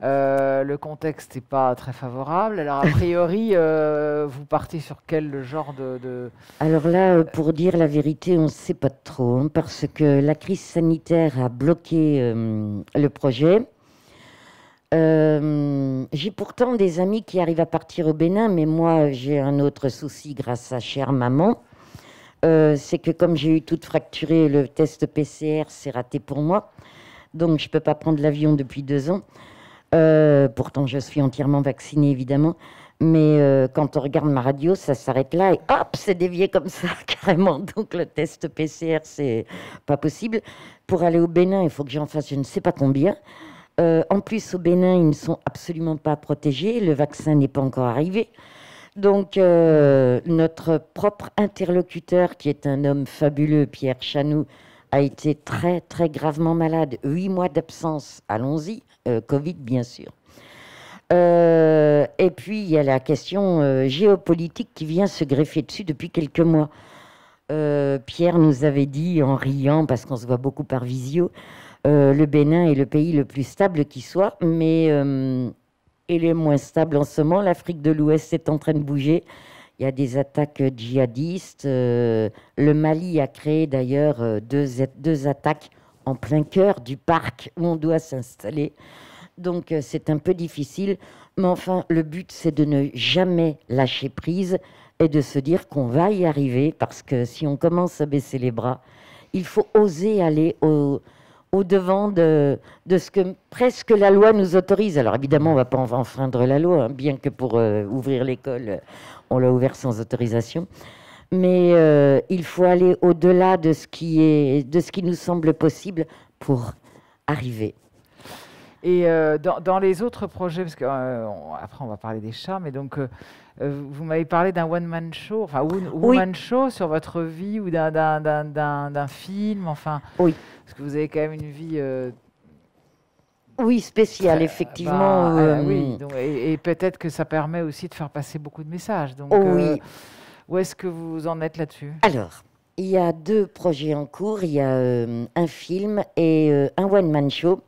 Le contexte n'est pas très favorable. Alors, a priori, vous partez sur quel genre de... Alors là, pour dire la vérité, on ne sait pas trop, hein, parce que la crise sanitaire a bloqué le projet. J'ai pourtant des amis qui arrivent à partir au Bénin, mais moi, j'ai un autre souci grâce à chère maman. C'est que comme j'ai eu toute fracturée, le test PCR, c'est raté pour moi. Donc, je ne peux pas prendre l'avion depuis 2 ans. Pourtant, je suis entièrement vaccinée, évidemment. Mais quand on regarde ma radio, ça s'arrête là et hop, c'est dévié comme ça, carrément. Donc, le test PCR, c'est pas possible. Pour aller au Bénin, il faut que j'en fasse je ne sais pas combien. En plus, au Bénin, ils ne sont absolument pas protégés. Le vaccin n'est pas encore arrivé. Donc, notre propre interlocuteur, qui est un homme fabuleux, Pierre Chanou, a été très, très gravement malade. 8 mois d'absence, allons-y, Covid bien sûr. Et puis, il y a la question géopolitique qui vient se greffer dessus depuis quelques mois. Pierre nous avait dit en riant, parce qu'on se voit beaucoup par visio, le Bénin est le pays le plus stable qui soit, mais il est moins stable en ce moment. L'Afrique de l'Ouest est en train de bouger. Il y a des attaques djihadistes. Le Mali a créé d'ailleurs deux attaques en plein cœur du parc où on doit s'installer. Donc c'est un peu difficile. Mais enfin, le but, c'est de ne jamais lâcher prise et de se dire qu'on va y arriver. Parce que si on commence à baisser les bras, il faut oser aller au-devant de ce que presque la loi nous autorise. Alors évidemment, on ne va pas enfreindre la loi, hein, bien que pour ouvrir l'école, on l'a ouvert sans autorisation. Mais il faut aller au-delà de ce qui nous semble possible pour arriver. Et dans les autres projets, parce qu'après on va parler des chats, mais donc vous m'avez parlé d'un one-man show, enfin woman show sur votre vie ou d'un film, enfin. Oui. Parce que vous avez quand même une vie. Oui, spéciale, effectivement. Oui, donc, et peut-être que ça permet aussi de faire passer beaucoup de messages. Donc, oui. Où est-ce que vous en êtes là-dessus? Alors, il y a 2 projets en cours. Il y a un film et un one-man show.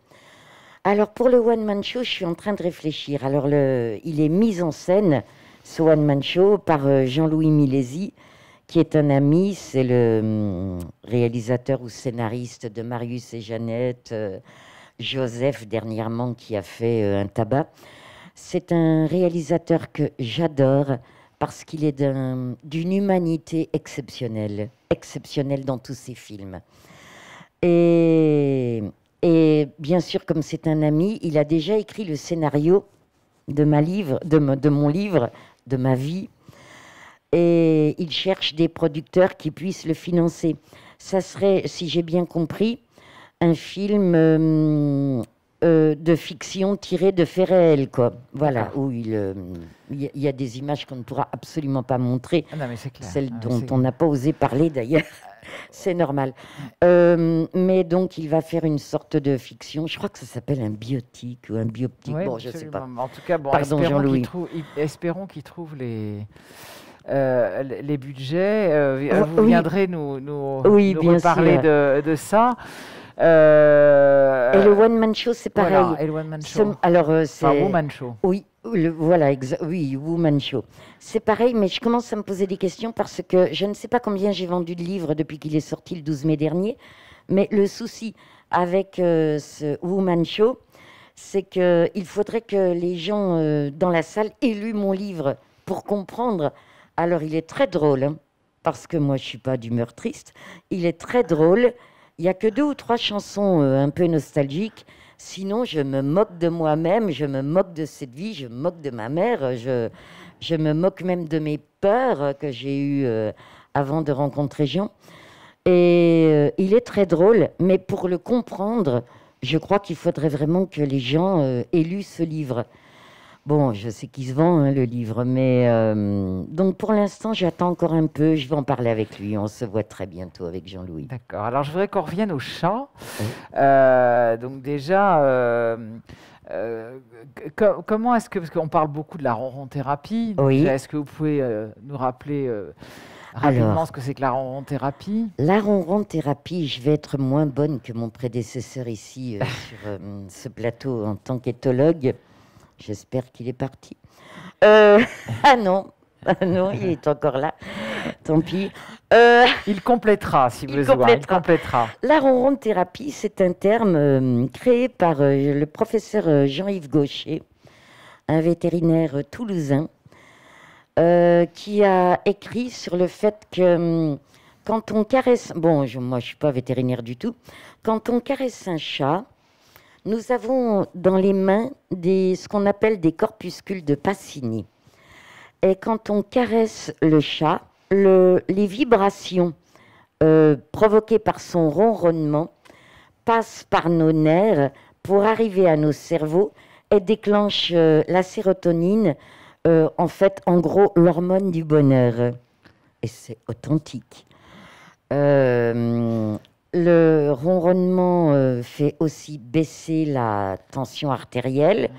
Alors, pour le one-man show, je suis en train de réfléchir. Alors, il est mis en scène, ce one-man show, par Jean-Louis Milesi, qui est un ami. C'est le réalisateur ou scénariste de Marius et Jeannette, Joseph, dernièrement, qui a fait un tabac. C'est un réalisateur que j'adore parce qu'il est d'une humanité exceptionnelle, exceptionnelle dans tous ses films. Et bien sûr, comme c'est un ami, il a déjà écrit le scénario de mon livre, de ma vie, et il cherche des producteurs qui puissent le financer. Ça serait, si j'ai bien compris, un film de fiction tiré de faits réels, quoi. Voilà, où il y a des images qu'on ne pourra absolument pas montrer, non, mais c'est clair. Celles dont on n'a pas osé parler d'ailleurs. C'est normal. Mais donc, il va faire une sorte de fiction. Je crois que ça s'appelle un biopic ou un bioptique. Oui, bon, je ne sais pas. En tout cas, bon, pardon, Jean-Louis. Espérons qu'il trouve les budgets. Vous viendrez nous reparler de ça. Et le one-man show, c'est pareil. Voilà, et le one-man show. Alors, c'est... Enfin, woman show. Oui, oui, woman show. C'est pareil, mais je commence à me poser des questions parce que je ne sais pas combien j'ai vendu de livres depuis qu'il est sorti le 12 mai dernier, mais le souci avec ce woman show, c'est qu'il faudrait que les gens dans la salle aient lu mon livre pour comprendre. Alors, il est très drôle, hein, parce que moi, je ne suis pas d'humeur triste. Il est très drôle. Il n'y a que 2 ou 3 chansons un peu nostalgiques. Sinon, je me moque de moi-même, je me moque de cette vie, je me moque de ma mère, je me moque même de mes peurs que j'ai eues avant de rencontrer Jean. Et il est très drôle, mais pour le comprendre, je crois qu'il faudrait vraiment que les gens aient lu ce livre. Bon, je sais qu'il se vend, hein, le livre, mais donc pour l'instant, j'attends encore un peu. Je vais en parler avec lui. On se voit très bientôt avec Jean-Louis. D'accord. Alors, je voudrais qu'on revienne au chat. Oui. Donc déjà, comment est-ce que... Parce qu'on parle beaucoup de la ronron-thérapie. Oui. Est-ce que vous pouvez nous rappeler rapidement ce que c'est que la ronron-thérapie? La ronron-thérapie, je vais être moins bonne que mon prédécesseur ici sur ce plateau en tant qu'éthologue. J'espère qu'il est parti. Ah non, il est encore là. Tant pis. Il complétera, si besoin. Il complétera. La ronron-thérapie, c'est un terme créé par le professeur Jean-Yves Gaucher, un vétérinaire toulousain, qui a écrit sur le fait que quand on caresse... Bon, moi, je ne suis pas vétérinaire du tout. Quand on caresse un chat... Nous avons dans les mains ce qu'on appelle des corpuscules de Pacini. Et quand on caresse le chat, les vibrations provoquées par son ronronnement passent par nos nerfs pour arriver à nos cerveaux et déclenchent la sérotonine, en fait, en gros, l'hormone du bonheur. Et c'est authentique. Le ronronnement fait aussi baisser la tension artérielle.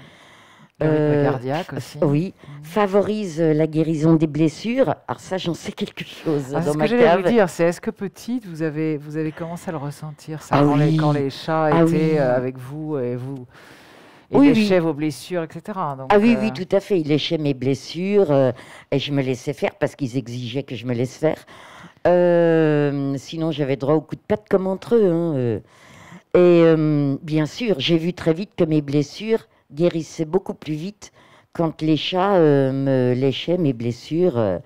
Le rythme cardiaque aussi. Oui, favorise la guérison des blessures. Alors ça, j'en sais quelque chose Ah, c'est dans ce que ma j'allais cave. vous dire, c'est est-ce que petite, vous avez commencé à le ressentir, ça, Ah quand oui, les chats ah étaient oui, avec vous et oui, léchaient oui. vos blessures, etc. Donc, Ah oui, oui, tout à fait. Il léchait mes blessures et je me laissais faire parce qu'ils exigeaient que je me laisse faire. Sinon, j'avais droit au coup de patte comme entre eux, hein. Et bien sûr, j'ai vu très vite que mes blessures guérissaient beaucoup plus vite quand les chats me léchaient mes blessures.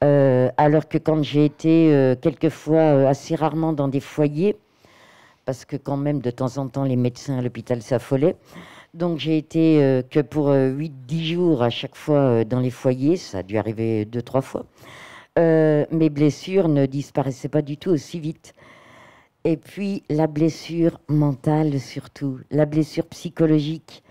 Alors que quand j'ai été quelquefois assez rarement dans des foyers, parce que quand même de temps en temps les médecins à l'hôpital s'affolaient, donc j'ai été que pour 8-10 jours à chaque fois dans les foyers, ça a dû arriver 2-3 fois, mes blessures ne disparaissaient pas du tout aussi vite. Et puis la blessure mentale surtout, la blessure psychologique.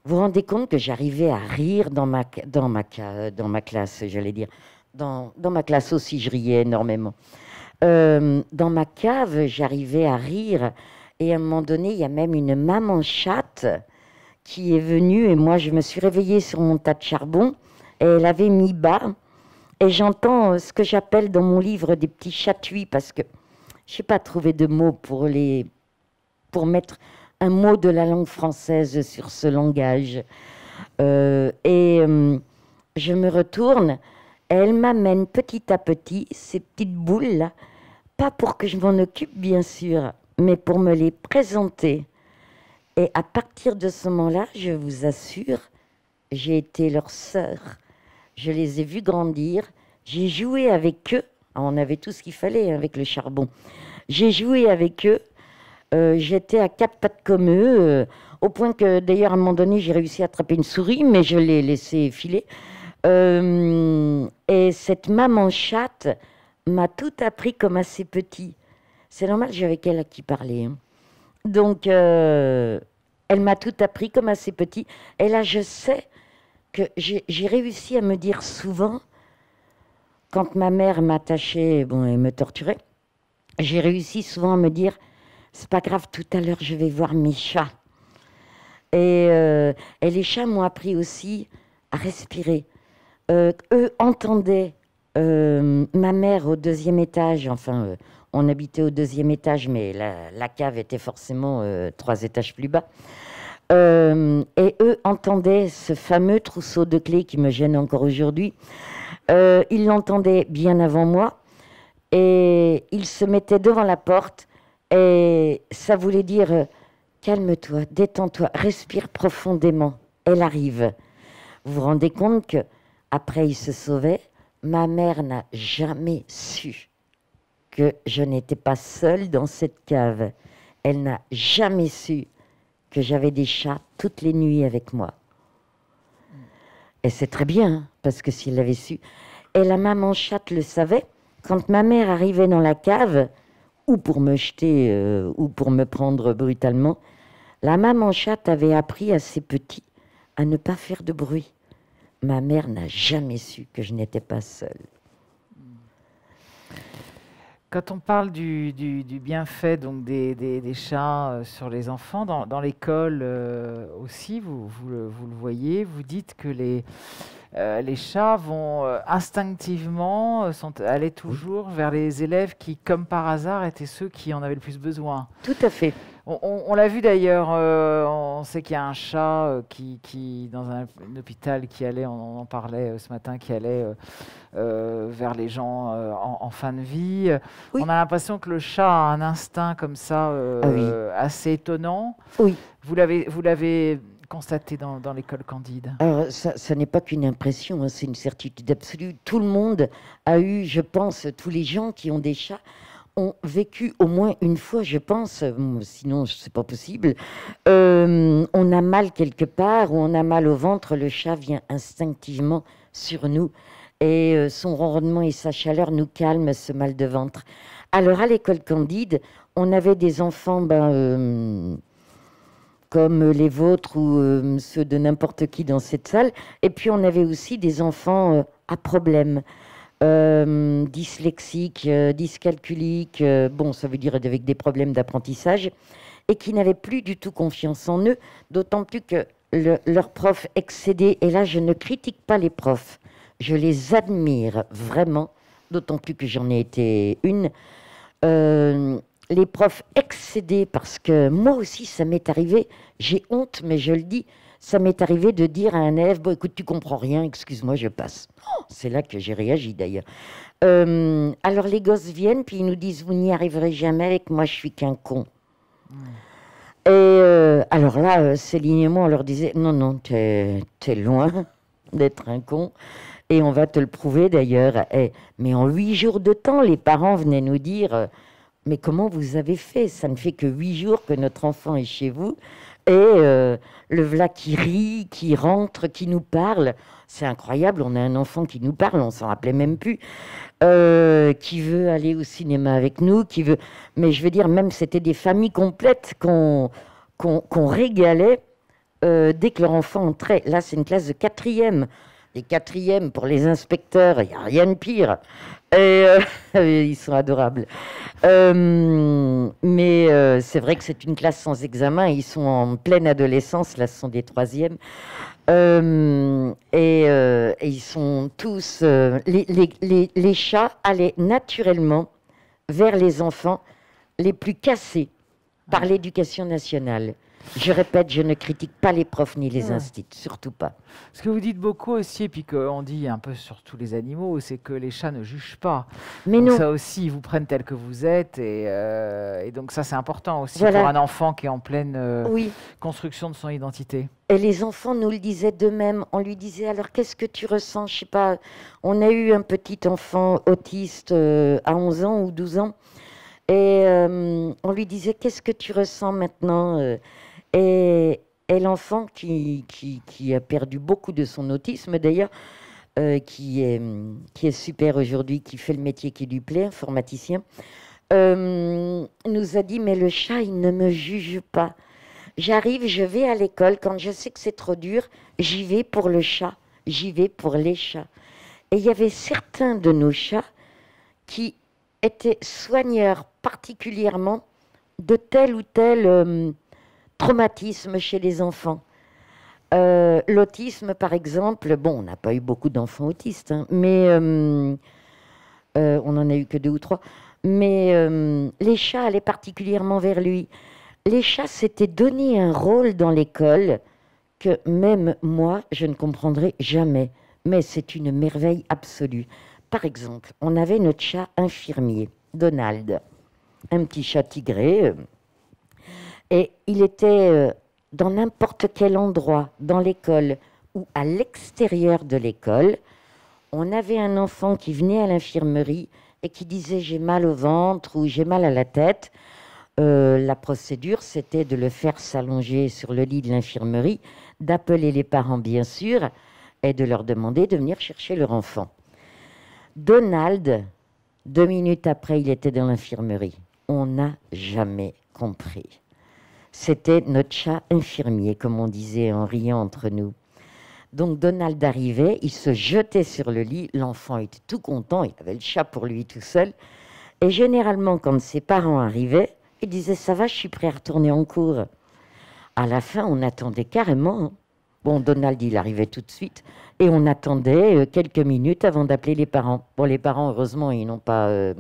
Vous vous rendez compte que j'arrivais à rire dans ma classe, j'allais dire. Dans ma classe aussi, je riais énormément. Dans ma cave, j'arrivais à rire. Et à un moment donné, il y a même une maman chatte qui est venue. Et moi, je me suis réveillée sur mon tas de charbon. Et elle avait mis bas. Et j'entends ce que j'appelle dans mon livre des petits chatouilles. Parce que je n'ai pas trouvé de mots pour mettre un mot de la langue française sur ce langage. Je me retourne. Et elle m'amène petit à petit ces petites boules-là, pas pour que je m'en occupe bien sûr, mais pour me les présenter. Et à partir de ce moment-là, je vous assure, j'ai été leur sœur. Je les ai vus grandir, j'ai joué avec eux. On avait tout ce qu'il fallait avec le charbon. J'ai joué avec eux, j'étais à quatre pattes comme eux, au point que d'ailleurs à un moment donné, j'ai réussi à attraper une souris, mais je l'ai laissée filer. Et cette maman chatte m'a tout appris comme assez petit. C'est normal, j'ai avec elle à qui parler, hein. Donc, elle m'a tout appris comme assez petit. Et là, je sais que j'ai réussi à me dire souvent, quand ma mère m'attachait, bon, et me torturait, j'ai réussi souvent à me dire, c'est pas grave, tout à l'heure, je vais voir mes chats. Et les chats m'ont appris aussi à respirer. Eux entendaient ma mère au deuxième étage, enfin, on habitait au deuxième étage, mais la cave était forcément 3 étages plus bas. Et eux entendaient ce fameux trousseau de clés qui me gêne encore aujourd'hui. Ils l'entendaient bien avant moi et ils se mettaient devant la porte et ça voulait dire calme-toi, détends-toi, respire profondément, elle arrive. Vous vous rendez compte que après ils se sauvaient, ma mère n'a jamais su que je n'étais pas seule dans cette cave. Elle n'a jamais su que j'avais des chats toutes les nuits avec moi. Et c'est très bien, hein, parce que si elle l'avait su. Et la maman chatte le savait. Quand ma mère arrivait dans la cave, ou pour me jeter, ou pour me prendre brutalement, la maman chatte avait appris à ses petits à ne pas faire de bruit. Ma mère n'a jamais su que je n'étais pas seule. Quand on parle du bienfait donc des chats sur les enfants, dans l'école aussi, vous le voyez, vous dites que les chats vont instinctivement aller toujours vers les élèves qui, comme par hasard, étaient ceux qui en avaient le plus besoin. Tout à fait. On l'a vu d'ailleurs, on sait qu'il y a un chat qui dans un hôpital qui allait, on en parlait ce matin, qui allait vers les gens en fin de vie. Oui. On a l'impression que le chat a un instinct comme ça oui. assez étonnant. Oui. Vous l'avez constaté dans l'école Candide. Alors, ça n'est pas qu'une impression, hein, c'est une certitude absolue. Tout le monde a eu, je pense, tous les gens qui ont des chats ont vécu au moins une fois, je pense, sinon c'est pas possible, on a mal quelque part ou on a mal au ventre, le chat vient instinctivement sur nous et son ronronnement et sa chaleur nous calment ce mal de ventre. Alors à l'école Candide, on avait des enfants comme les vôtres ou ceux de n'importe qui dans cette salle, et puis on avait aussi des enfants à problème. dyslexiques, dyscalculiques, bon, ça veut dire avec des problèmes d'apprentissage, et qui n'avaient plus du tout confiance en eux, d'autant plus que leur prof excédait, et là je ne critique pas les profs, je les admire vraiment, d'autant plus que j'en ai été une, les profs excédés, parce que moi aussi ça m'est arrivé, j'ai honte mais je le dis, ça m'est arrivé de dire à un élève, bon écoute tu comprends rien, excuse-moi je passe. Oh, c'est là que j'ai réagi d'ailleurs. Alors les gosses viennent puis ils nous disent vous n'y arriverez jamais avec moi, je suis qu'un con. Et alors là, Céline et moi, on leur disait non, non, t'es loin d'être un con. Et on va te le prouver d'ailleurs. Mais en 8 jours de temps, les parents venaient nous dire mais comment vous avez fait? Ça ne fait que 8 jours que notre enfant est chez vous. Et le voilà qui rit, qui rentre, qui nous parle. C'est incroyable, on a un enfant qui nous parle, on s'en rappelait même plus. Qui veut aller au cinéma avec nous, qui veut... Mais je veux dire, même c'était des familles complètes qu'on régalait dès que leur enfant entrait. Là, c'est une classe de quatrième. Les quatrièmes, pour les inspecteurs, il n'y a rien de pire. Et, ils sont adorables. Mais c'est vrai que c'est une classe sans examen. Ils sont en pleine adolescence. Là, ce sont des troisièmes. Et ils sont tous... les chats allaient naturellement vers les enfants les plus cassés par l'éducation nationale. Je répète, je ne critique pas les profs ni les instituts, surtout pas. Ce que vous dites beaucoup aussi, et puis qu'on dit un peu sur tous les animaux, c'est que les chats ne jugent pas. Mais donc non. Ça aussi, ils vous prennent tel que vous êtes, et donc ça c'est important aussi pour un enfant qui est en pleine construction de son identité. Et les enfants nous le disaient d'eux-mêmes. On lui disait, alors qu'est-ce que tu ressens? Je sais pas, on a eu un petit enfant autiste à 11 ans ou 12 ans, et on lui disait, qu'est-ce que tu ressens maintenant? Et l'enfant qui a perdu beaucoup de son autisme d'ailleurs, qui est super aujourd'hui, qui fait le métier qui lui plaît, informaticien, nous a dit, mais le chat, il ne me juge pas. J'arrive, je vais à l'école, quand je sais que c'est trop dur, j'y vais pour le chat, j'y vais pour les chats. Et il y avait certains de nos chats qui étaient soigneurs particulièrement de tel ou tel... traumatisme chez les enfants. L'autisme, par exemple, bon, on n'a pas eu beaucoup d'enfants autistes, hein, mais on n'en a eu que 2 ou 3. Mais les chats allaient particulièrement vers lui. Les chats s'étaient donné un rôle dans l'école que même moi, je ne comprendrai jamais. Mais c'est une merveille absolue. Par exemple, on avait notre chat infirmier, Donald, un petit chat tigré. Et il était dans n'importe quel endroit, dans l'école ou à l'extérieur de l'école. On avait un enfant qui venait à l'infirmerie et qui disait « j'ai mal au ventre » ou « j'ai mal à la tête ». La procédure, c'était de le faire s'allonger sur le lit de l'infirmerie, d'appeler les parents bien sûr, et de leur demander de venir chercher leur enfant. Donald, 2 minutes après, il était dans l'infirmerie. On n'a jamais compris. C'était notre chat infirmier, comme on disait en riant entre nous. Donc Donald arrivait, il se jetait sur le lit, l'enfant était tout content, il avait le chat pour lui tout seul. Et généralement, quand ses parents arrivaient, il disait « ça va, je suis prêt à retourner en cours ». À la fin, on attendait carrément. Hein. Bon, Donald, il arrivait tout de suite. Et on attendait quelques minutes avant d'appeler les parents. Bon, les parents, heureusement, ils n'ont pas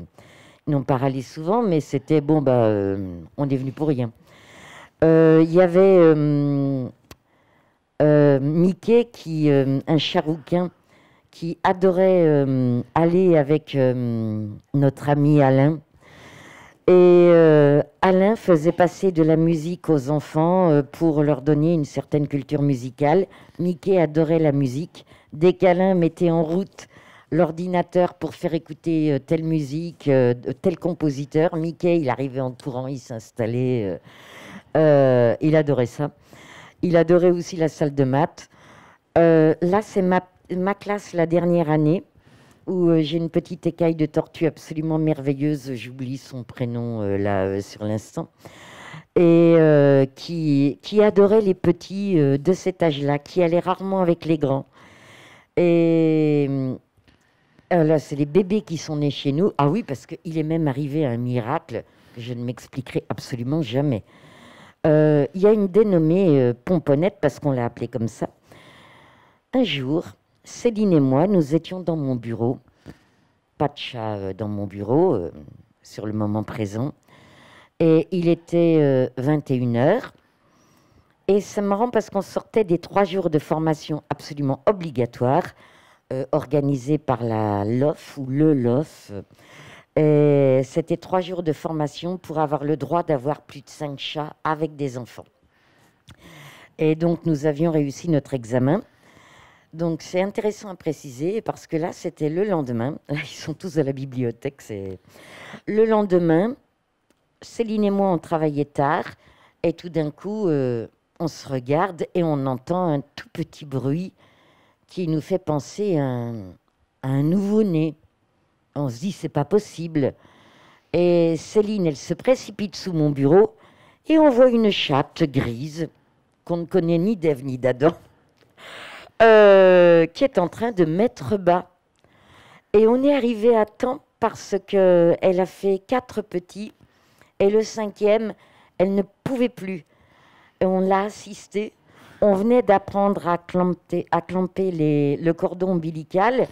râlé souvent, mais c'était bon, on est venu pour rien. Il y avait Mickey, un chat rouquin, qui adorait aller avec notre ami Alain. Et Alain faisait passer de la musique aux enfants pour leur donner une certaine culture musicale. Mickey adorait la musique. Dès qu'Alain mettait en route l'ordinateur pour faire écouter telle musique, tel compositeur, Mickey, il arrivait en courant, il s'installait. Il adorait ça. Il adorait aussi la salle de maths. Là, c'est ma classe la dernière année où j'ai une petite écaille de tortue absolument merveilleuse. J'oublie son prénom là sur l'instant. Et qui adorait les petits de cet âge-là, qui allait rarement avec les grands. Et Là, c'est les bébés qui sont nés chez nous. Ah oui, parce qu'il est même arrivé un miracle que je ne m'expliquerai absolument jamais. Il y a une dénommée Pomponnette, parce qu'on l'a appelée comme ça. Un jour, Céline et moi, nous étions dans mon bureau. Pas de chat dans mon bureau, sur le moment présent. Et il était 21h. Et c'est marrant parce qu'on sortait des 3 jours de formation absolument obligatoire, organisés par la LOF ou le LOF. Et c'était 3 jours de formation pour avoir le droit d'avoir plus de 5 chats avec des enfants. Et donc, nous avions réussi notre examen. Donc, c'est intéressant à préciser parce que là, c'était le lendemain. Là, ils sont tous à la bibliothèque. Le lendemain, Céline et moi, on travaillait tard. Et tout d'un coup, on se regarde et on entend un tout petit bruit qui nous fait penser à un nouveau-né. On se dit, c'est pas possible. Et Céline, elle se précipite sous mon bureau et on voit une chatte grise qu'on ne connaît ni d'Ève ni d'Adam, qui est en train de mettre bas. Et on est arrivé à temps parce qu'elle a fait 4 petits et le 5e, elle ne pouvait plus. Et on l'a assisté. On venait d'apprendre à clamper le cordon ombilical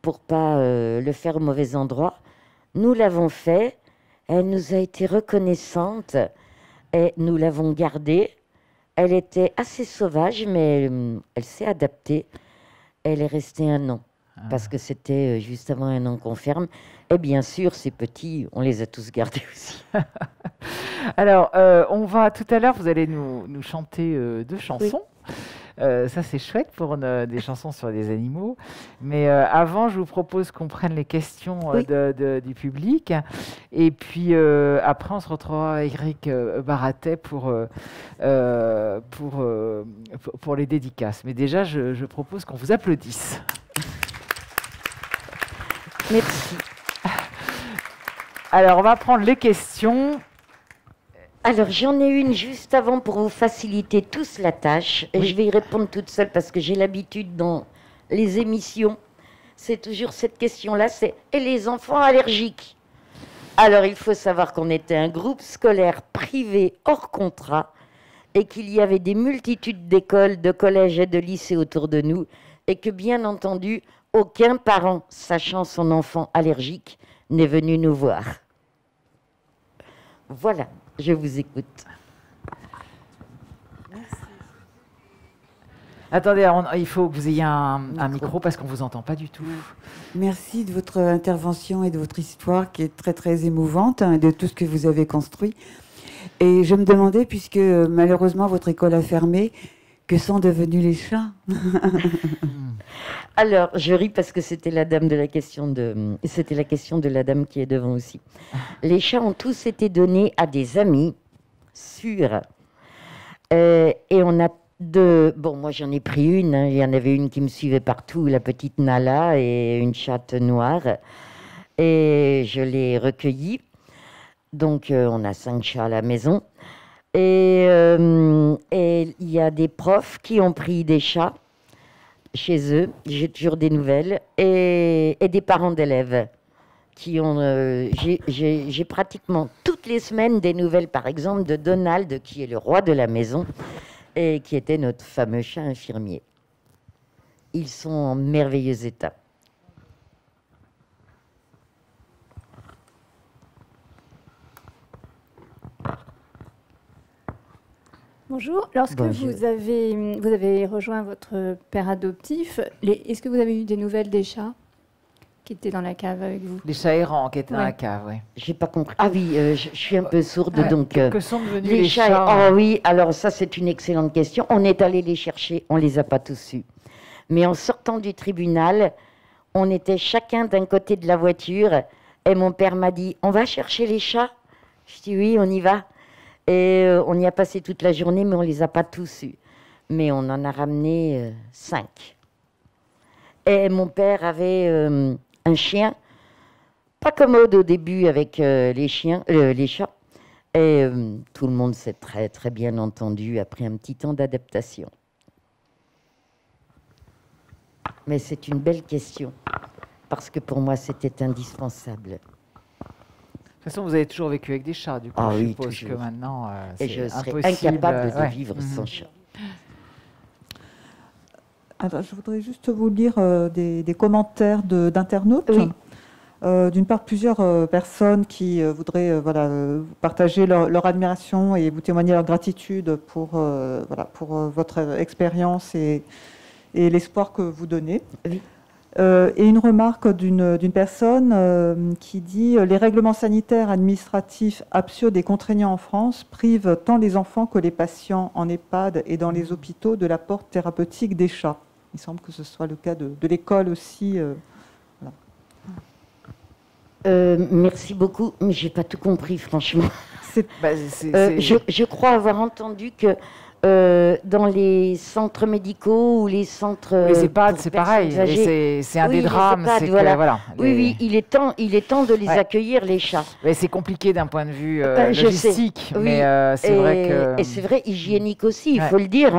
pour pas le faire au mauvais endroit. Nous l'avons fait. Elle nous a été reconnaissante et nous l'avons gardée. Elle était assez sauvage, mais elle s'est adaptée. Elle est restée 1 an, parce que c'était juste avant 1 an qu'on ferme. Et bien sûr, ces petits, on les a tous gardés aussi. Alors, on va tout à l'heure, vous allez nous chanter 2 chansons. Oui. Ça, c'est chouette pour des chansons sur les animaux. Mais avant, je vous propose qu'on prenne les questions oui. Du public. Et puis, après, on se retrouvera avec Eric Baratet pour les dédicaces. Mais déjà, je propose qu'on vous applaudisse. Merci. Alors, on va prendre les questions. Alors, j'en ai une juste avant pour vous faciliter tous la tâche. Et oui. Je vais y répondre toute seule parce que j'ai l'habitude dans les émissions. C'est toujours cette question-là, c'est « Et les enfants allergiques ?» Alors, il faut savoir qu'on était un groupe scolaire privé hors contrat et qu'il y avait des multitudes d'écoles, de collèges et de lycées autour de nous et que, bien entendu, aucun parent, sachant son enfant allergique, n'est venu nous voir. Voilà. Je vous écoute. Merci. Attendez, il faut que vous ayez un micro parce qu'on ne vous entend pas du tout. Merci de votre intervention et de votre histoire qui est très très émouvante et de tout ce que vous avez construit. Et je me demandais, puisque malheureusement votre école a fermé, que sont devenus les chats? Alors, je ris parce que c'était la dame de la question c'était la question de la dame qui est devant aussi. Les chats ont tous été donnés à des amis sûrs. Et on a bon, moi j'en ai pris une. Hein. Il y en avait une qui me suivait partout, la petite Nala, et une chatte noire. Et je l'ai recueillie. Donc, on a 5 chats à la maison. Et il y a des profs qui ont pris des chats chez eux, j'ai toujours des nouvelles, et des parents d'élèves qui ont... j'ai pratiquement toutes les semaines des nouvelles, par exemple, de Donald, qui est le roi de la maison, et qui était notre fameux chat infirmier. Ils sont en merveilleux état. Bonjour. Lorsque vous avez rejoint votre père adoptif, est-ce que vous avez eu des nouvelles des chats qui étaient dans la cave avec vous? Les chats errants qui étaient dans la cave, oui. J'ai pas compris. Ah oui, je suis un peu sourde, donc... que sont devenus les chats? Oh oui, alors ça c'est une excellente question. On est allé les chercher, on les a pas tous eus. Mais en sortant du tribunal, on était chacun d'un côté de la voiture et mon père m'a dit « On va chercher les chats ?» Je dis « Oui, on y va ». Et on y a passé toute la journée, mais on ne les a pas tous eus. Mais on en a ramené 5. Et mon père avait un chien, pas commode au début avec les chats. Et tout le monde s'est très, très bien entendu après un petit temps d'adaptation. Mais c'est une belle question. parce que pour moi, c'était indispensable. De toute façon, vous avez toujours vécu avec des chats, du coup, je suppose que maintenant, et je serais incapable de vivre sans chat. Alors, je voudrais juste vous lire des commentaires d'internautes. Oui. D'une part, plusieurs personnes qui voudraient partager leur admiration et vous témoigner leur gratitude pour votre expérience et l'espoir que vous donnez. Oui. Et une remarque d'une personne qui dit « Les règlements sanitaires administratifs absurdes et contraignants en France privent tant les enfants que les patients en EHPAD et dans les hôpitaux de l'apport thérapeutique des chats. » Il semble que ce soit le cas de l'école aussi. Merci beaucoup, mais je n'ai pas tout compris, franchement. Je crois avoir entendu que dans les centres médicaux ou les centres... Les EHPAD, c'est pareil, c'est un des drames. Voilà. Oui, il est temps de les accueillir, les chats. C'est compliqué d'un point de vue logistique, mais c'est vrai que... Et c'est vrai, hygiénique aussi, il faut le dire.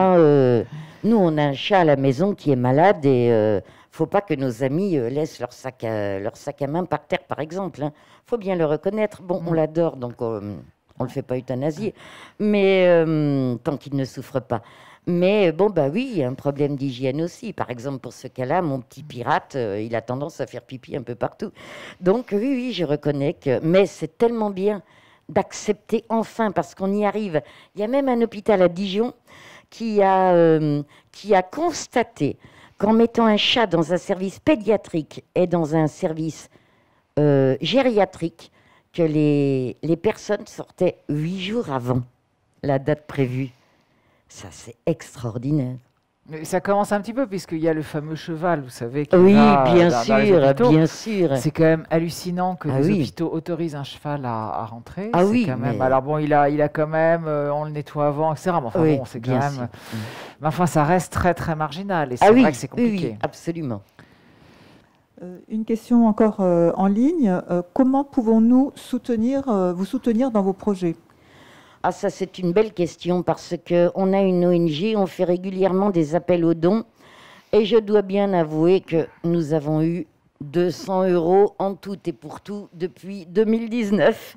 Nous, on a un chat à la maison qui est malade et il ne faut pas que nos amis laissent leur sac à main par terre, par exemple. Il faut bien le reconnaître. Bon, on l'adore, donc on ne le fait pas euthanasier, mais tant qu'il ne souffre pas. Mais bon, oui, il y a un problème d'hygiène aussi. Par exemple, pour ce cas-là, mon petit pirate, il a tendance à faire pipi un peu partout. Donc oui, je reconnais que... Mais c'est tellement bien d'accepter enfin, parce qu'on y arrive. Il y a même un hôpital à Dijon qui a constaté qu'en mettant un chat dans un service pédiatrique et dans un service gériatrique, que les personnes sortaient 8 jours avant la date prévue. Ça, c'est extraordinaire. Mais ça commence un petit peu, puisqu'il y a le fameux cheval, vous savez. Qui Oui, va bien dans sûr. C'est quand même hallucinant que les hôpitaux autorisent un cheval à rentrer. Ah oui, quand même... Alors bon, il a quand même, on le nettoie avant, etc. Mais enfin bon, c'est quand même... Mais enfin, ça reste très, très marginal. Et c'est vrai que c'est compliqué. Oui, absolument. Une question encore en ligne. Comment pouvons-nous vous soutenir dans vos projets ? Ah, ça, c'est une belle question parce qu'on a une ONG, on fait régulièrement des appels aux dons et je dois bien avouer que nous avons eu 200 € en tout et pour tout depuis 2019.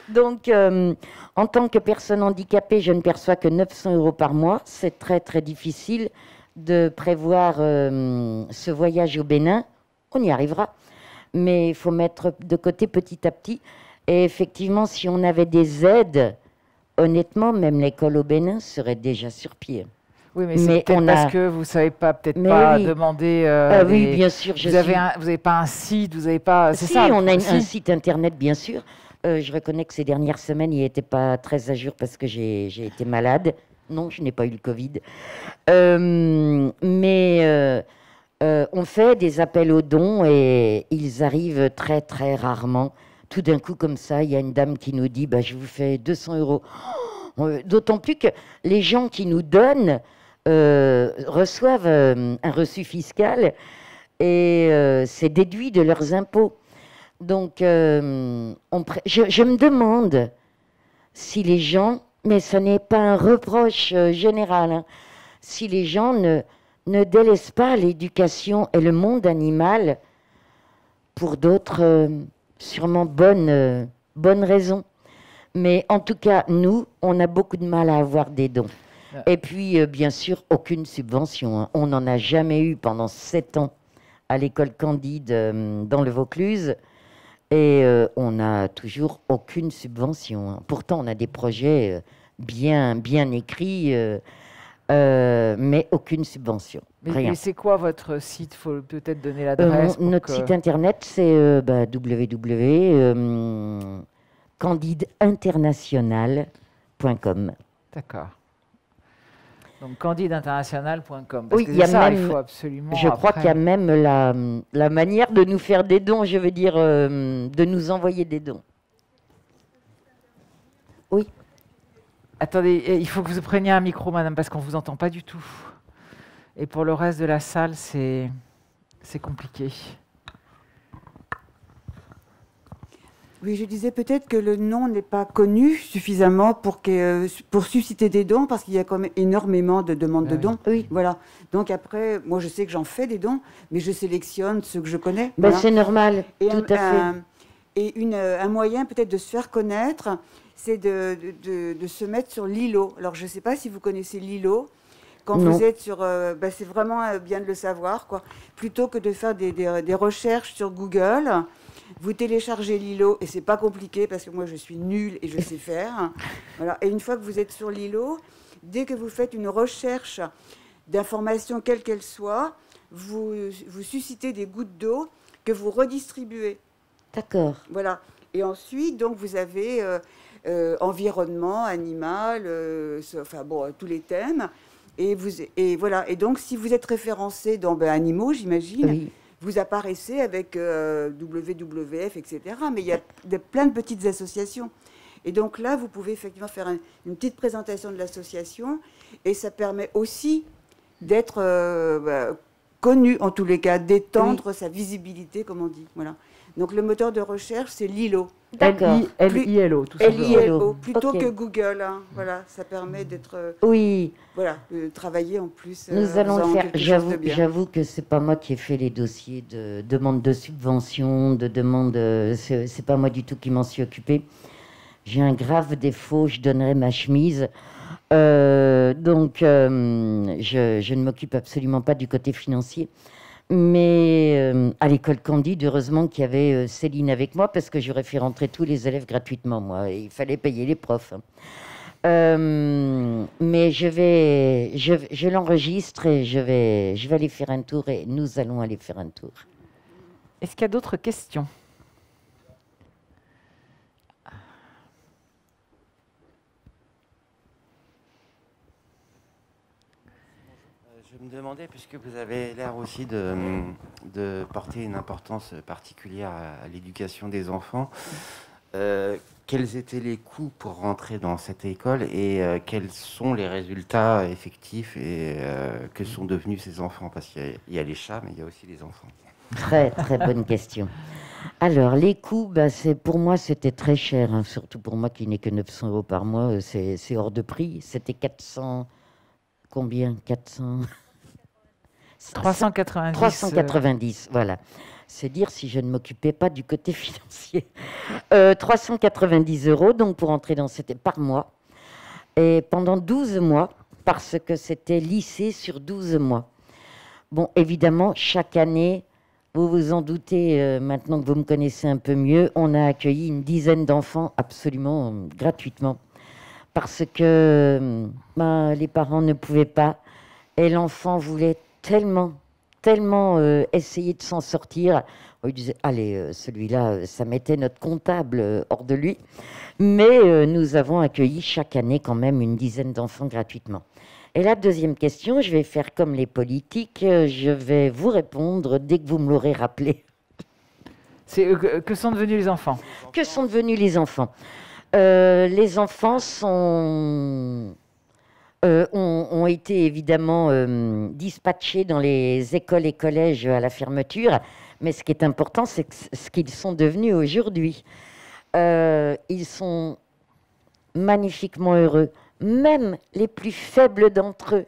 Donc, en tant que personne handicapée, je ne perçois que 900 € par mois. C'est très, très difficile de prévoir ce voyage au Bénin. On y arrivera, mais il faut mettre de côté petit à petit. Et effectivement, si on avait des aides... Honnêtement, même l'école au Bénin serait déjà sur pied. Oui, mais c'est peut-être parce que vous ne savez pas, demander... oui, bien sûr. Vous n'avez pas un site, vous n'avez pas... Si, on a un site internet, bien sûr. Je reconnais que ces dernières semaines, il n'était pas très à jour parce que j'ai été malade. Non, je n'ai pas eu le Covid. Mais on fait des appels aux dons et ils arrivent très, très rarement. Tout d'un coup, comme ça, il y a une dame qui nous dit je vous fais 200 €. D'autant plus que les gens qui nous donnent reçoivent un reçu fiscal et c'est déduit de leurs impôts. Donc, je me demande si les gens, mais ce n'est pas un reproche général, si les gens ne délaissent pas l'éducation et le monde animal pour d'autres... sûrement bonne raison. Mais en tout cas, nous, on a beaucoup de mal à avoir des dons. Et puis, bien sûr, aucune subvention. On n'en a jamais eu pendant 7 ans à l'école Candide dans le Vaucluse. Et on n'a toujours aucune subvention. Pourtant, on a des projets bien écrits, mais aucune subvention. Mais c'est quoi votre site ? Il faut peut-être donner l'adresse. Notre site internet, c'est www.candideinternational.com. D'accord. Donc candideinternational.com. Oui, il faut absolument. Je crois qu'il y a même la manière de nous faire des dons, je veux dire, de nous envoyer des dons. Oui. Attendez, il faut que vous preniez un micro, madame, parce qu'on ne vous entend pas du tout. Et pour le reste de la salle, c'est compliqué. Oui, je disais peut-être que le nom n'est pas connu suffisamment pour susciter des dons, parce qu'il y a quand même énormément de demandes de dons. Oui. Voilà. Donc après, moi je sais que j'en fais des dons, mais je sélectionne ceux que je connais. Ben, voilà. c'est normal, et tout à fait. Et un moyen peut-être de se faire connaître, c'est de se mettre sur Lilo. Alors je ne sais pas si vous connaissez Lilo. Quand Non. vous êtes sur... c'est vraiment bien de le savoir, quoi. Plutôt que de faire des recherches sur Google, vous téléchargez Lilo, et c'est pas compliqué, parce que moi je suis nulle et je sais faire. Voilà. Et une fois que vous êtes sur Lilo, dès que vous faites une recherche d'informations, quelle qu'elle soit, vous suscitez des gouttes d'eau que vous redistribuez. D'accord. Voilà. Et ensuite, donc, vous avez environnement, animal, tous les thèmes. Et voilà. Et donc, si vous êtes référencé dans animaux, j'imagine, Oui. vous apparaissez avec WWF, etc. Mais il y a plein de petites associations. Et donc là, vous pouvez effectivement faire une petite présentation de l'association. Et ça permet aussi d'être connu, en tous les cas, d'étendre sa visibilité, comme on dit. Voilà. Donc le moteur de recherche, c'est Lilo. D'accord. L-I-L-O, tout simplement. L-I-L-O, plutôt Ok. que Google. Hein. Voilà, ça permet d'être... Oui, de travailler en plus. nous allons le faisant faire. quelque chose de bien. J'avoue que c'est pas moi qui ai fait les dossiers de demande de subvention, de demande. C'est pas moi du tout qui m'en suis occupée. J'ai un grave défaut, je donnerai ma chemise. Donc, je ne m'occupe absolument pas du côté financier. Mais à l'école Candide, heureusement qu'il y avait Céline avec moi, parce que j'aurais fait rentrer tous les élèves gratuitement, moi. Et il fallait payer les profs. Mais je l'enregistre et je vais aller faire un tour, et nous allons aller faire un tour. Est-ce qu'il y a d'autres questions? Je me demandais, puisque vous avez l'air aussi de porter une importance particulière à l'éducation des enfants, quels étaient les coûts pour rentrer dans cette école et quels sont les résultats effectifs et que sont devenus ces enfants? Parce qu'il y a les chats, mais il y a aussi les enfants. Très, très bonne question. Alors, les coûts, pour moi, c'était très cher, hein, surtout pour moi qui n'ai que 900 € par mois, c'est hors de prix. C'était 400... Combien? 400... 390. 390, voilà. C'est dire si je ne m'occupais pas du côté financier. 390 €, donc pour entrer dans cette... par mois. Et pendant 12 mois, parce que c'était lycée sur 12 mois. Bon, évidemment, chaque année, vous vous en doutez, maintenant que vous me connaissez un peu mieux, on a accueilli une dizaine d'enfants absolument gratuitement. Parce que les parents ne pouvaient pas. Et l'enfant voulait tellement essayer de s'en sortir. Il disait, allez, celui-là, ça mettait notre comptable hors de lui. Mais nous avons accueilli chaque année quand même une dizaine d'enfants gratuitement. Et la deuxième question, je vais faire comme les politiques, je vais vous répondre dès que vous me l'aurez rappelé. Que sont devenus les enfants? Que sont devenus les enfants? Les enfants ont été évidemment dispatchés dans les écoles et collèges à la fermeture, mais ce qui est important, c'est ce qu'ils sont devenus aujourd'hui. Ils sont magnifiquement heureux, même les plus faibles d'entre eux.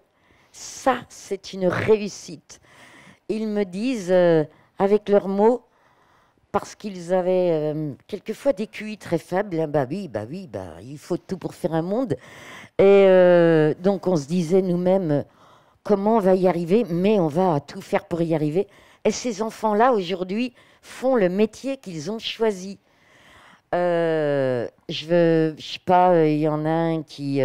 Ça, c'est une réussite. Ils me disent, avec leurs mots, parce qu'ils avaient quelquefois des QI très faibles, il faut tout pour faire un monde. Et donc on se disait nous-mêmes, comment on va y arriver, mais on va tout faire pour y arriver. Et ces enfants-là, aujourd'hui, font le métier qu'ils ont choisi. Je sais pas, il y en a un qui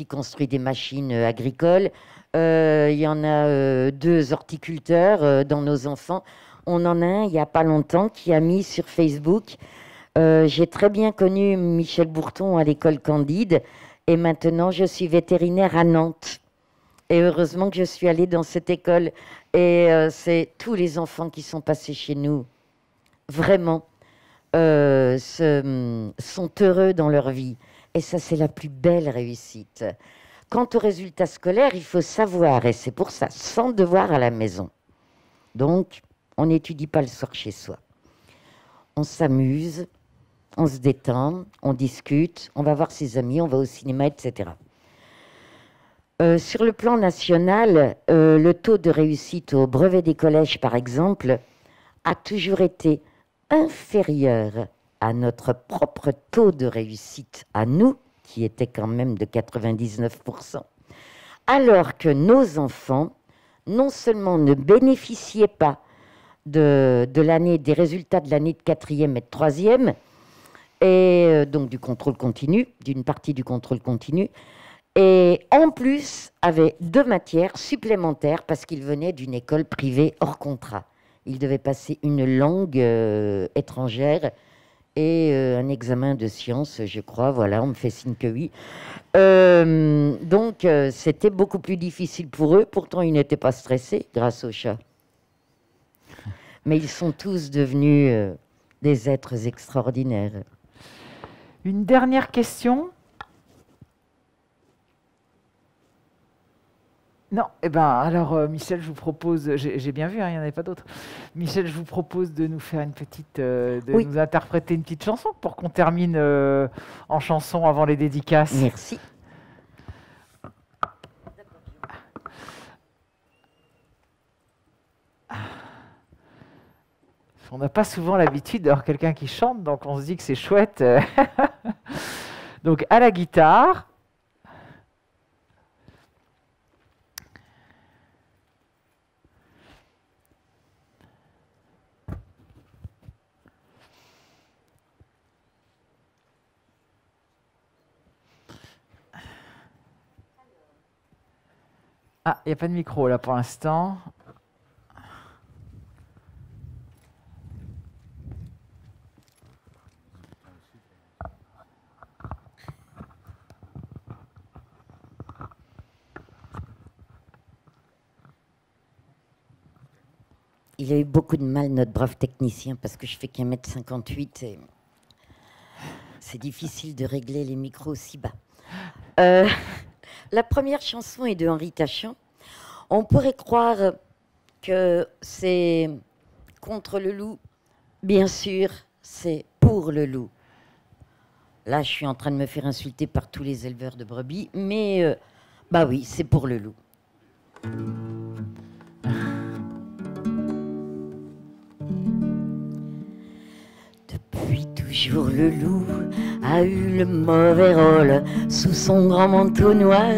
construit des machines agricoles. Il y en a 2 horticulteurs dans nos enfants. On en a un, il n'y a pas longtemps, qui a mis sur Facebook j'ai très bien connu Michel Bourton à l'école Candide et maintenant je suis vétérinaire à Nantes. Et heureusement que je suis allée dans cette école. Et c'est tous les enfants qui sont passés chez nous, vraiment, sont heureux dans leur vie. Et ça, c'est la plus belle réussite. Quant aux résultats scolaires, il faut savoir, et c'est pour ça, sans devoir à la maison. Donc, on n'étudie pas le soir chez soi. on s'amuse, on se détend, on discute, on va voir ses amis, on va au cinéma, etc. Sur le plan national, le taux de réussite au brevet des collèges, par exemple, a toujours été inférieur à notre propre taux de réussite à nous, qui était quand même de 99%, alors que nos enfants, non seulement ne bénéficiaient pas des résultats de l'année de 4e et de 3e, et donc du contrôle continu, d'une partie du contrôle continu, et en plus avaient 2 matières supplémentaires parce qu'ils venaient d'une école privée hors contrat. Ils devaient passer une langue étrangère et un examen de sciences, je crois. Voilà, on me fait signe que oui. Donc, c'était beaucoup plus difficile pour eux. Pourtant, ils n'étaient pas stressés grâce au chat. Mais ils sont tous devenus des êtres extraordinaires. Une dernière question. Non, eh ben alors Michel, je vous propose, j'ai bien vu, hein, il n'y en avait pas d'autres. Michel, je vous propose de nous faire une petite, Oui. nous interpréter une petite chanson pour qu'on termine en chanson avant les dédicaces. Merci. On n'a pas souvent l'habitude d'avoir quelqu'un qui chante, donc on se dit que c'est chouette. Donc à la guitare. Ah, il n'y a pas de micro là pour l'instant. Il a eu beaucoup de mal, notre brave technicien, parce que je fais qu'1m58 et c'est difficile de régler les micros aussi bas. La première chanson est de Henri Tachant. On pourrait croire que c'est contre le loup. Bien sûr, c'est pour le loup. Là, je suis en train de me faire insulter par tous les éleveurs de brebis, mais bah oui, c'est pour le loup. Depuis toujours, le loup a eu le mauvais rôle. Sous son grand manteau noir,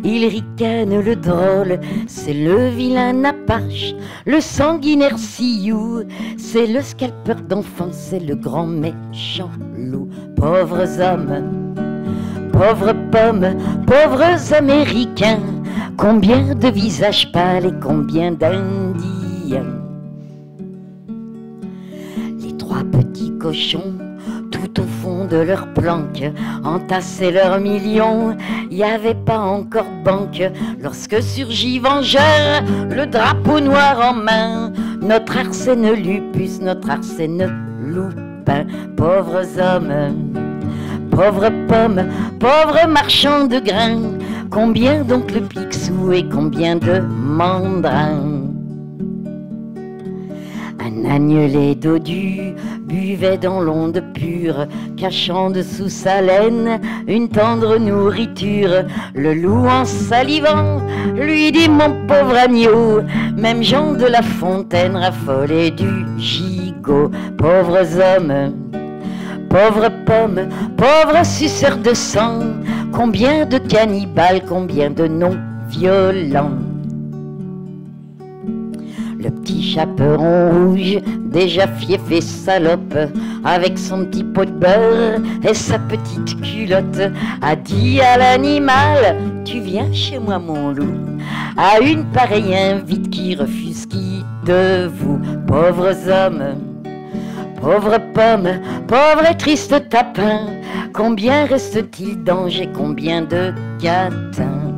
il ricane le drôle. C'est le vilain Apache, le sanguinaire Sioux. C'est le scalpeur d'enfants, c'est le grand méchant loup. Pauvres hommes, pauvres pommes, pauvres Américains. Combien de visages pâles et combien d'Indiens. Les 3 petits cochons, tout au fond de leur planque, entassaient leurs millions. Il n'y avait pas encore de banque lorsque surgit vengeur, le drapeau noir en main. Notre Arsène Lupus, notre Arsène Lupin. Pauvres hommes, pauvres pommes, pauvres marchands de grains. Combien donc le Picsou et combien de mandrins. Un agnelet dodu buvait dans l'onde pure, cachant dessous sa laine une tendre nourriture. Le loup en salivant lui dit: mon pauvre agneau, même Jean de La Fontaine raffolait du gigot. Pauvres hommes, pauvres pommes, pauvres suceurs de sang. Combien de cannibales, combien de non-violents. Le petit chaperon rouge, déjà fief et salope, avec son petit pot de beurre et sa petite culotte, a dit à l'animal: tu viens chez moi mon loup. À une pareille invite qui refuse qui de vous. Pauvres hommes, pauvres pommes, pauvres et tristes tapins. Combien reste-t-il d'anges et combien de catins.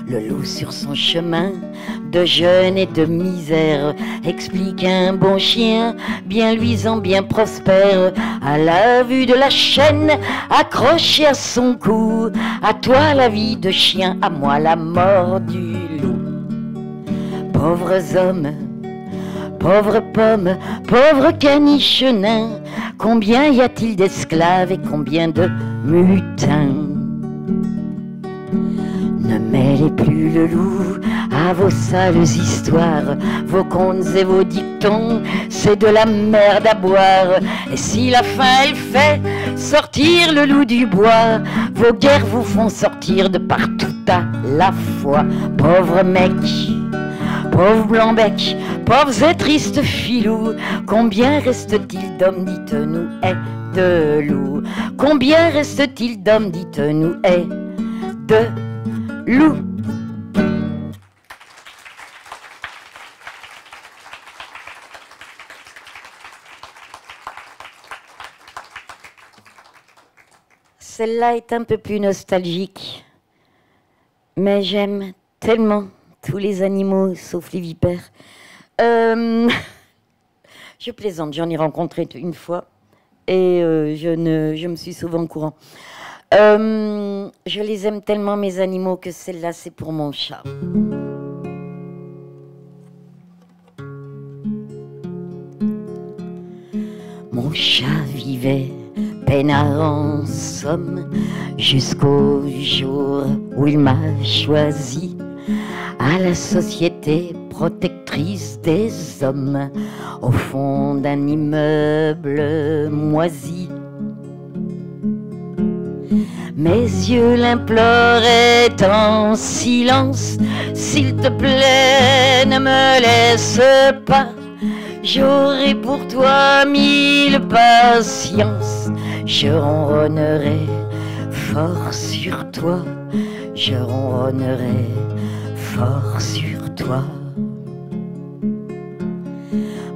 Le loup sur son chemin de jeûne et de misère explique un bon chien bien luisant, bien prospère, à la vue de la chaîne accrochée à son cou. À toi la vie de chien, à moi la mort du loup. Pauvres hommes, Pauvre pomme, pauvre caniche nain, combien y a-t-il d'esclaves et combien de mutins? Ne mêlez plus le loup à vos sales histoires, vos contes et vos dictons, c'est de la merde à boire. Et si la faim elle fait sortir le loup du bois, vos guerres vous font sortir de partout à la fois. Pauvre mec, pauvre blanc-bec, pauvres et tristes filous, combien reste-t-il d'hommes, dites-nous, de loups? Combien reste-t-il d'hommes, dites-nous, de loups? Celle-là est un peu plus nostalgique, mais j'aime tellement tous les animaux, sauf les vipères. Je plaisante, j'en ai rencontré une fois et je me suis souvent au courant. Je les aime tellement, mes animaux, que celle-là, c'est pour mon chat. Mon chat vivait peinard en somme jusqu'au jour où il m'a choisi à la société protectrice des hommes au fond d'un immeuble moisi. Mes yeux l'imploraient en silence, s'il te plaît, ne me laisse pas. J'aurai pour toi 1000 patiences, je ronronnerai fort sur toi, je ronronnerai fort sur toi.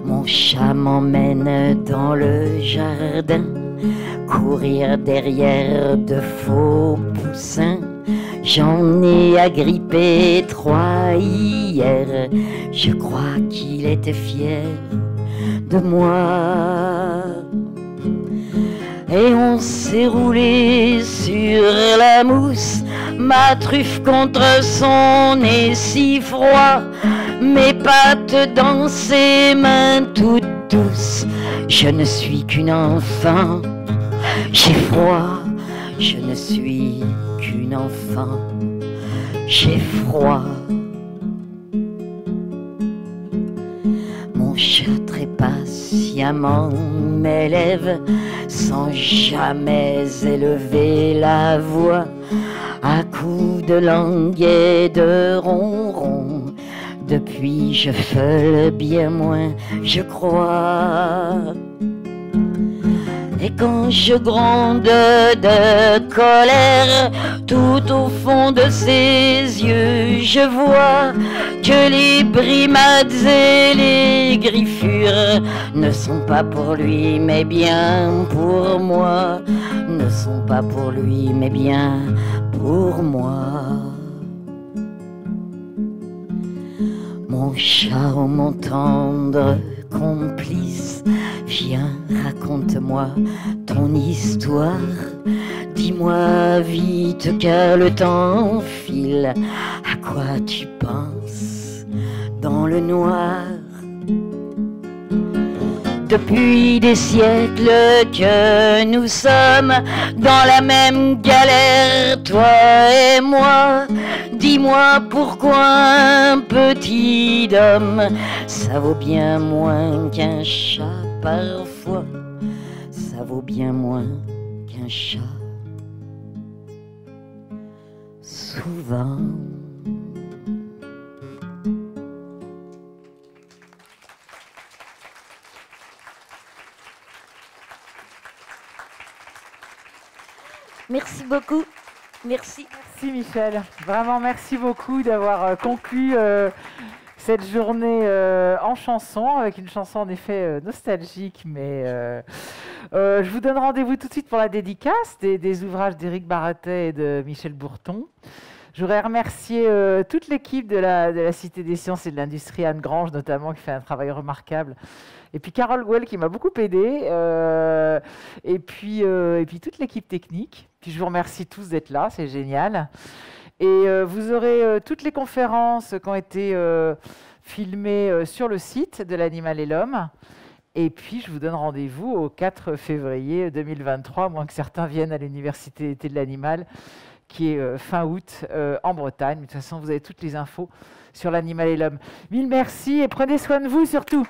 Mon chat m'emmène dans le jardin, courir derrière de faux poussins. J'en ai agrippé 3 hier, je crois qu'il était fier de moi. Et on s'est roulé sur la mousse, ma truffe contre son nez si froid, mes pattes dans ses mains toutes douces. Je ne suis qu'une enfant, j'ai froid, je ne suis qu'une enfant, j'ai froid. Mon chat très patiemment m'élève sans jamais élever la voix, à coups de langue et de ronron. Depuis je feule bien moins, je crois. Et quand je gronde de colère, tout au fond de ses yeux, je vois que les brimades et les griffures ne sont pas pour lui, mais bien pour moi. Ne sont pas pour lui, mais bien pour moi. Mon chat, oh mon tendre complice, viens, raconte-moi ton histoire. Dis-moi vite car le temps file. À quoi tu penses dans le noir? Depuis des siècles que nous sommes dans la même galère, toi et moi. Dis-moi pourquoi un petit homme, ça vaut bien moins qu'un chat parfois. Ça vaut bien moins qu'un chat. Souvent. Merci beaucoup. Merci. Merci Michel. Vraiment merci beaucoup d'avoir conclu cette journée en chanson, avec une chanson en effet nostalgique, mais je vous donne rendez-vous tout de suite pour la dédicace des ouvrages d'Éric Baratet et de Michel Bourton. Je voudrais remercier toute l'équipe de la Cité des Sciences et de l'Industrie, Anne Grange notamment, qui fait un travail remarquable. Et puis Carole Gouel qui m'a beaucoup aidé. Et puis toute l'équipe technique. Puis je vous remercie tous d'être là, c'est génial. Et vous aurez toutes les conférences qui ont été filmées sur le site de l'Animal et l'Homme. Et puis, je vous donne rendez-vous au 4 février 2023, à moins que certains viennent à l'Université d'été de l'Animal, qui est fin août en Bretagne. Mais de toute façon, vous avez toutes les infos sur l'Animal et l'Homme. Mille merci et prenez soin de vous surtout.